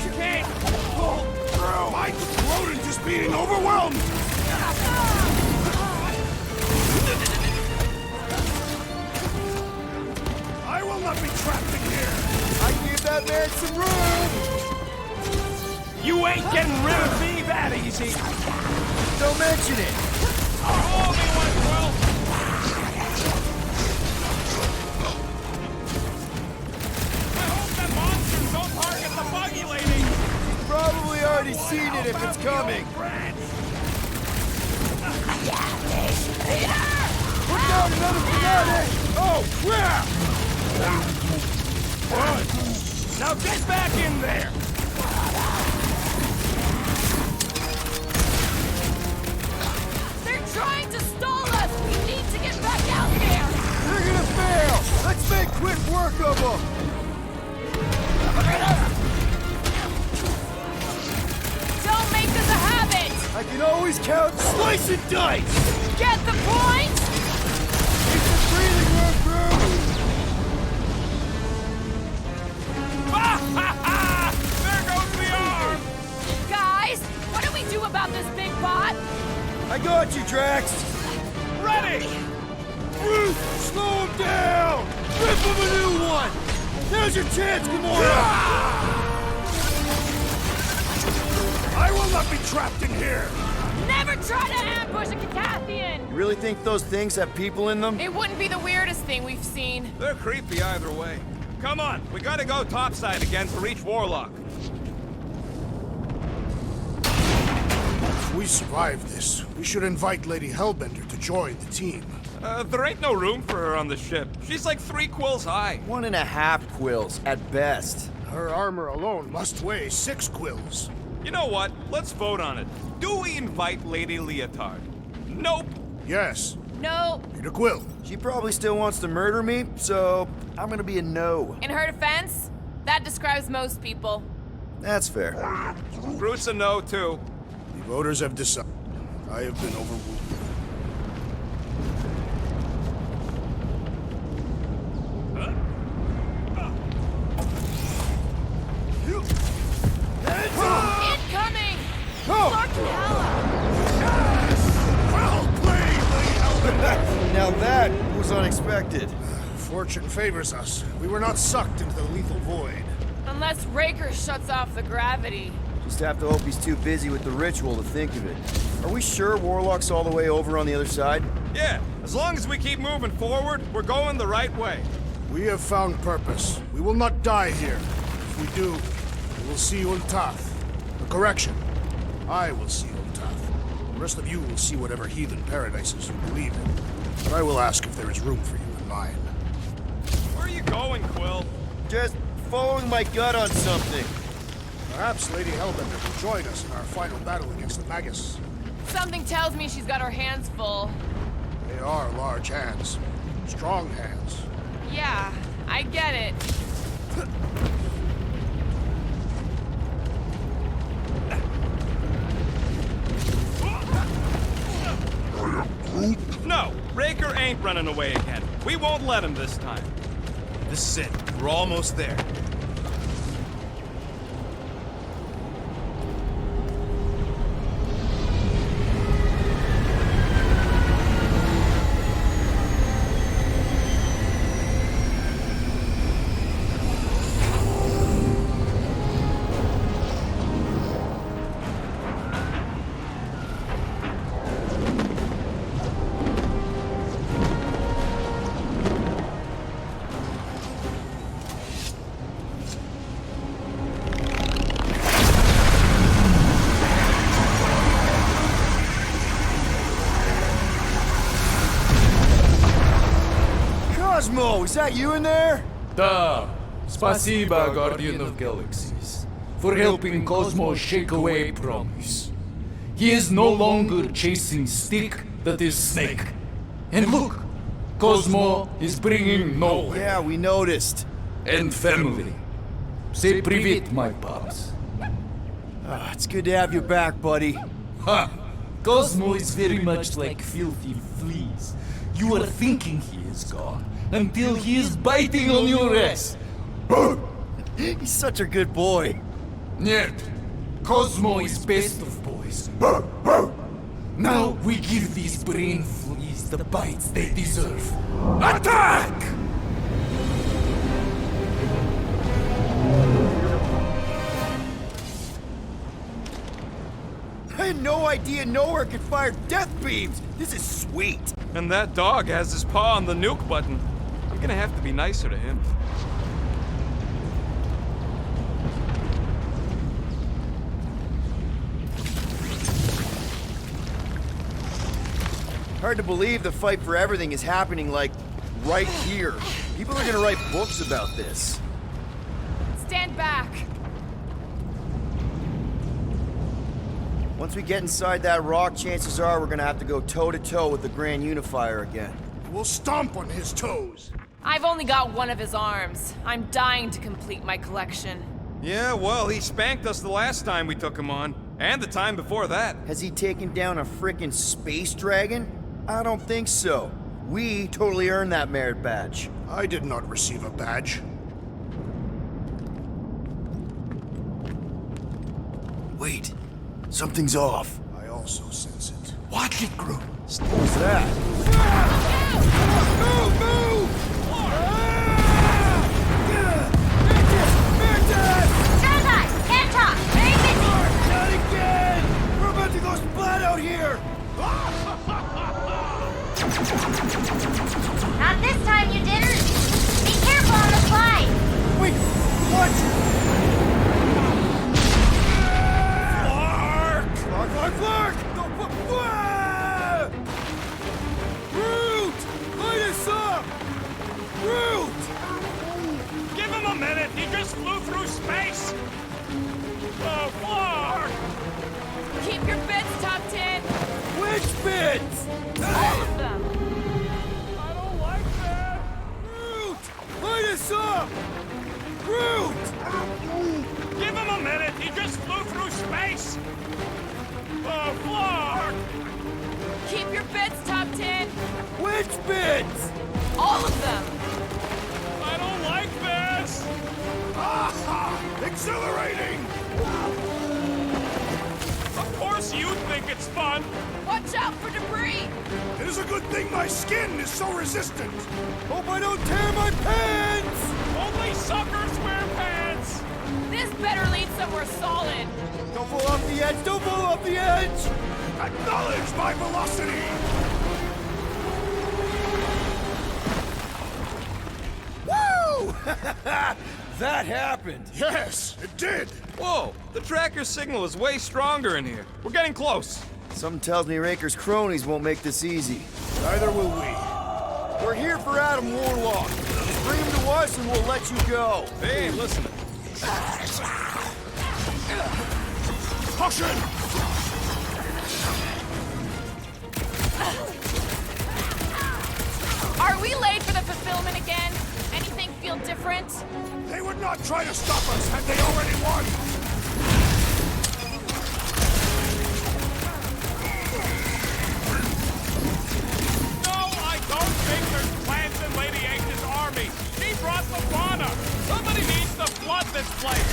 You can't pull through! My throat is just being overwhelmed! I will not be trapped in here! I give that man some room! You ain't getting rid of me that easy! Don't mention it! Roll me one, Quill! I hope that monsters don't target the buggy lady! Probably already seen it if it's coming. Put down another grenade! Oh, crap! Now get back in there! They're trying to stall us! We need to get back out there! They're gonna fail! Let's make quick work of them! Don't make this a habit! I can always count slice and dice! Get the point? Keep the breathing room through! There goes the arm! Guys, what do we do about this big bot? I got you, Drax! Ready! Groot, slow him down! Rip him a new one! Now's your chance, Gamora! I will not be trapped in here! Never try to ambush a Catathian! You really think those things have people in them? It wouldn't be the weirdest thing we've seen. They're creepy either way. Come on, we gotta go topside again to reach Warlock. If we survive this, we should invite Lady Hellbender to join the team. There ain't no room for her on the ship. She's like 3 quills high. 1.5 quills, at best. Her armor alone must weigh 6 quills. You know what? Let's vote on it. Do we invite Lady Leotard? Nope. Yes, No. Peter Quill. She probably still wants to murder me, so I'm gonna be a no. In her defense, that describes most people. That's fair. Groot's a no, too. The voters have decided. I have been overruled. Incoming! Now that was unexpected. Fortune favors us. We were not sucked into the lethal void. Unless Raker shuts off the gravity. Just have to hope he's too busy with the ritual to think of it. Are we sure Warlock's all the way over on the other side? Yeah, as long as we keep moving forward, we're going the right way. We have found purpose. We will not die here. If we do, we will see Ultath. Correction. I will see Ultath. The rest of you will see whatever heathen paradises you believe in. But I will ask if there is room for you in mine. Where are you going, Quill? Just following my gut on something. Perhaps Lady Hellbender will join us in our final battle against the Magus. Something tells me she's got her hands full. They are large hands. Strong hands. Yeah, I get it. No, Raker ain't running away again. We won't let him this time. This is it. We're almost there. Is that you in there? Da. Spasiba, Guardian of Galaxies, for helping Cosmo shake away promise. He is no longer chasing stick that is snake. And look, Cosmo is bringing nowhere. Yeah, we noticed. And family. Say privet, my pops. It's good to have you back, buddy. Ha! Cosmo is very much like filthy fleas. You are thinking he is gone until he is biting on your ass. He's such a good boy. Нет, Cosmo is best of boys. Now we give these brain fleas the bites they deserve. Attack! I had no idea nowhere could fire death beams. This is sweet. And that dog has his paw on the nuke button. I'm gonna have to be nicer to him. Hard to believe the fight for everything is happening, like, right here. People are gonna write books about this. Stand back. Once we get inside that rock, chances are we're gonna have to go toe-to-toe with the Grand Unifier again. We'll stomp on his toes. I've only got one of his arms. I'm dying to complete my collection. Yeah, well, he spanked us the last time we took him on. And the time before that. Has he taken down a frickin' space dragon? I don't think so. We totally earned that merit badge. I did not receive a badge. Wait. Something's off. I also sense it. Watch it, Groot. What's that? Move! Move! Dragon! Can't talk! Very busy! Not again! We're about to go splat out here! Not this time, you didn't! Be careful on the slide! Wait! What? Clark! Groot! Light us up! Groot! Give him a minute. He just flew through space. Oh, Clark! Keep your bits tucked in. Which bits? All of them. I don't like that. Groot! Light us up! Groot! Give him a minute. He just flew through space. Oh, Clark! Keep your bits tucked in. Which bits? All of them. I don't like this. Aha! Exhilarating! Of course you think it's That's fun! Watch out for debris! It is a good thing my skin is so resistant. Hope I don't tear my pants! Only suckers wear pants! This better lead somewhere solid! Don't fall off the edge! Don't fall off the edge! Acknowledge my velocity! Woo! That happened! Yes, it did! Whoa! The tracker signal is way stronger in here. We're getting close. Something tells me Raker's cronies won't make this easy. Neither will we. We're here for Adam Warlock. Scream to us and we'll let you go. Hey, listen. Caution! Are we late for the fulfillment again? Anything feel different? They would not try to stop us had they already won! No, I don't think there's plans in Lady H's army. She brought the fauna. Somebody needs to flood this place.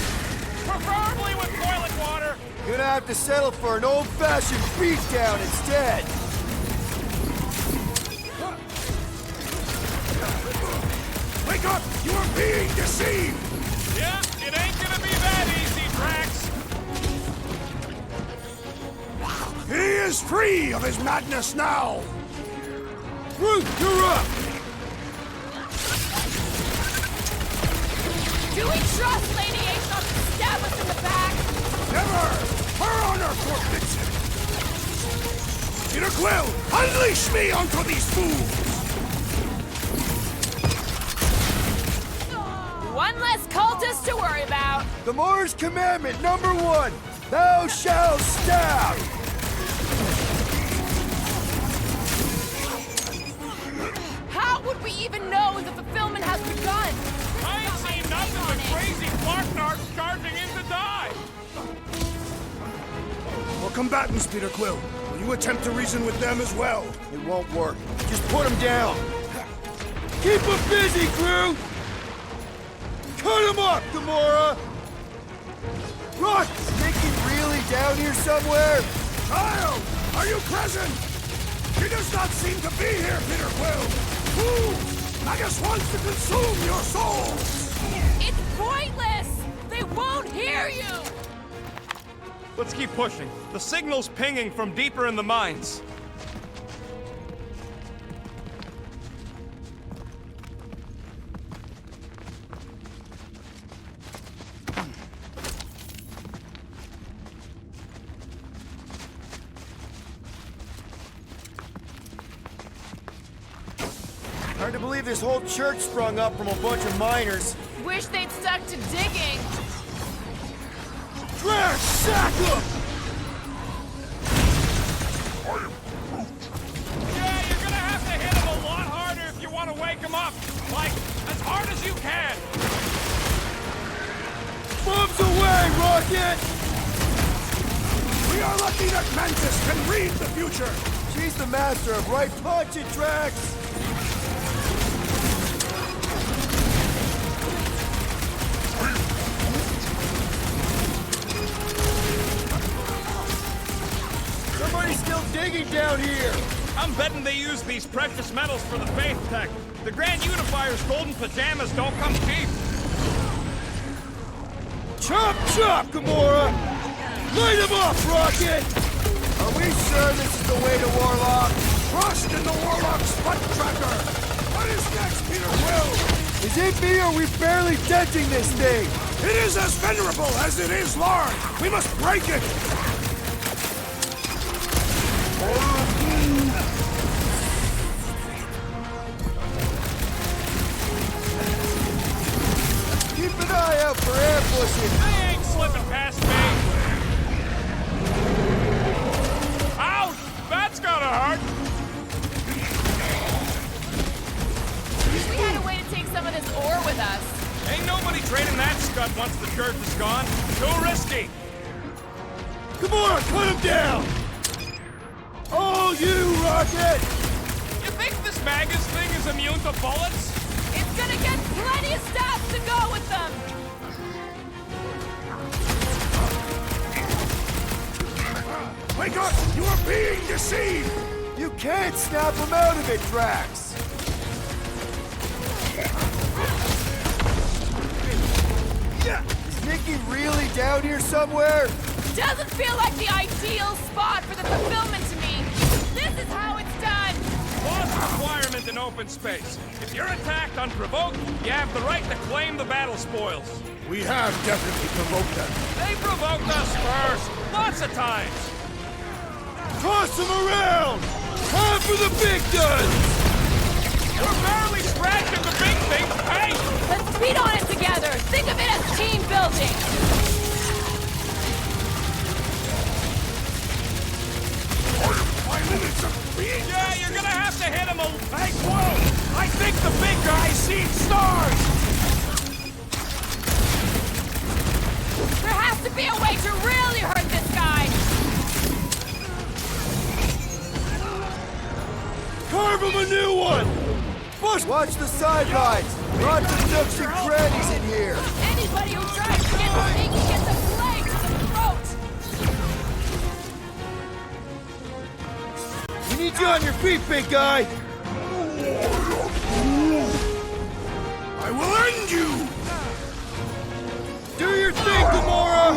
Preferably with toilet water. Gonna have to settle for an old-fashioned beatdown instead. Wake up! You are being deceived! Yeah, it ain't gonna be that easy, Drax. He is free of his madness now! Groot, you're up! Do we trust Lady H not to stab us in the back? Never! Her honor forfeits it! Peter Quill, unleash me onto these fools! One less cultist to worry about. Gamora's commandment #1, thou shalt stab! How would we even know the fulfillment has begun? I ain't seen nothing but crazy Flarknarks charging in to die. For combatants, Peter Quill, will you attempt to reason with them as well? It won't work. Just put him down. Keep him busy, crew! Cut him up, Gamora! Rock, think he's really down here somewhere? Child, are you present? She does not seem to be here, Peter Quill! Who? Magus wants to consume your soul! It's pointless! They won't hear you! Let's keep pushing. The signal's pinging from deeper in the mines. Hard to believe this whole church sprung up from a bunch of miners. Wish they'd stuck to digging. Drax, sack him! Yeah, you're gonna have to hit him a lot harder if you want to wake him up. Like, as hard as you can. Bombs away, Rocket! We are lucky that Mantis can read the future! She's the master of right punch and Drax! Somebody's still digging down here! I'm betting they use these precious metals for the faith tech. The Grand Unifier's golden pajamas don't come cheap. Chop, chop, Gamora! Light him up, Rocket! Are we sure this is the way to Warlock? Trust in the Warlock's butt tracker! What is next, Peter Quill? Is it me or are we barely denting this thing? It is as venerable as it is large! We must break it! Keep an eye out for ambushes! They ain't slipping past me. Ouch! That's gotta hurt. Wish we had a way to take some of this ore with us. Ain't nobody trading that scud once the church is gone. Too risky. Gamora, cut him down! All you, Rocket! You think this Magus thing is immune to bullets? It's gonna get plenty of stuff to go with them. Wake up! You are You're being deceived! You can't snap him out of it, Drax! Is Nikki really down here somewhere? Doesn't feel like the ideal spot for the fulfillment to me. This is how it's done. Clause requirement in open space. If you're attacked unprovoked, you have the right to claim the battle spoils. We have definitely provoked them. They provoked us first, lots of times. Toss him around! Time for the big guns! We're barely scratching the big thing's paint! Let's beat on it together! Think of it as team building! Yeah, you're gonna have to hit him a... Hey, whoa! I think the big guy sees stars! There has to be a way to really hurt this guy! Carve him a new one! Watch the sidelines! Lots of nooks and crannies in here! Anybody who tries to get sneaky gets a blade to the throat! We need you on your feet, big guy! I will end you! Do your thing, Gamora!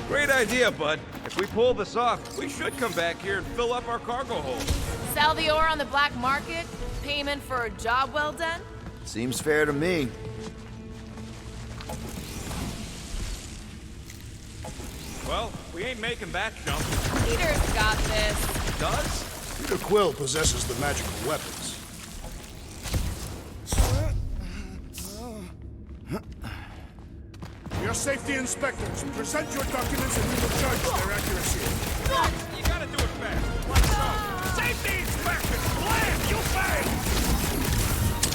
Great idea, bud. If we pull this off, we should come back here and fill up our cargo hold. Sell the ore on the black market? Payment for a job well done? Seems fair to me. Well, we ain't making that jump. Peter's got this. Does? Peter Quill possesses the magical weapons. We are safety inspectors. Present your documents and we will judge their accuracy. You gotta do it fast. Let's go. Safety inspection! Blam! You bang!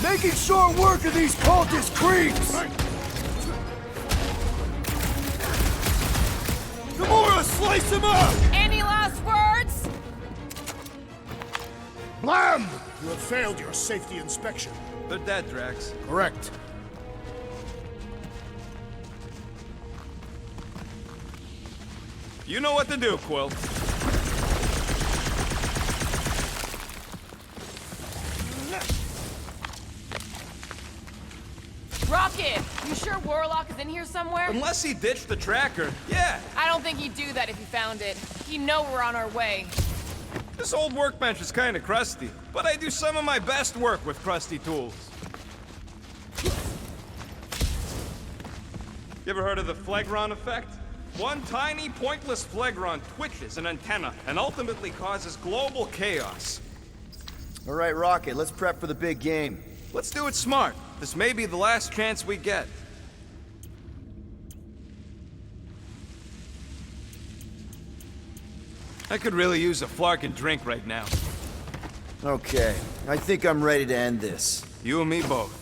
Making short work of these cultist creeps! Gamora, slice him up! Any last words? Blam! You have failed your safety inspection. They're dead, Drax. Correct. You know what to do, Quill. Rocket! You sure Warlock is in here somewhere? Unless he ditched the tracker, yeah. I don't think he'd do that if he found it. He'd know we're on our way. This old workbench is kind of crusty, but I do some of my best work with crusty tools. You ever heard of the Phlegron effect? One tiny, pointless Phlegron twitches an antenna and ultimately causes global chaos. All right, Rocket, let's prep for the big game. Let's do it smart. This may be the last chance we get. I could really use a flarkin' drink right now. Okay, I think I'm ready to end this. You and me both.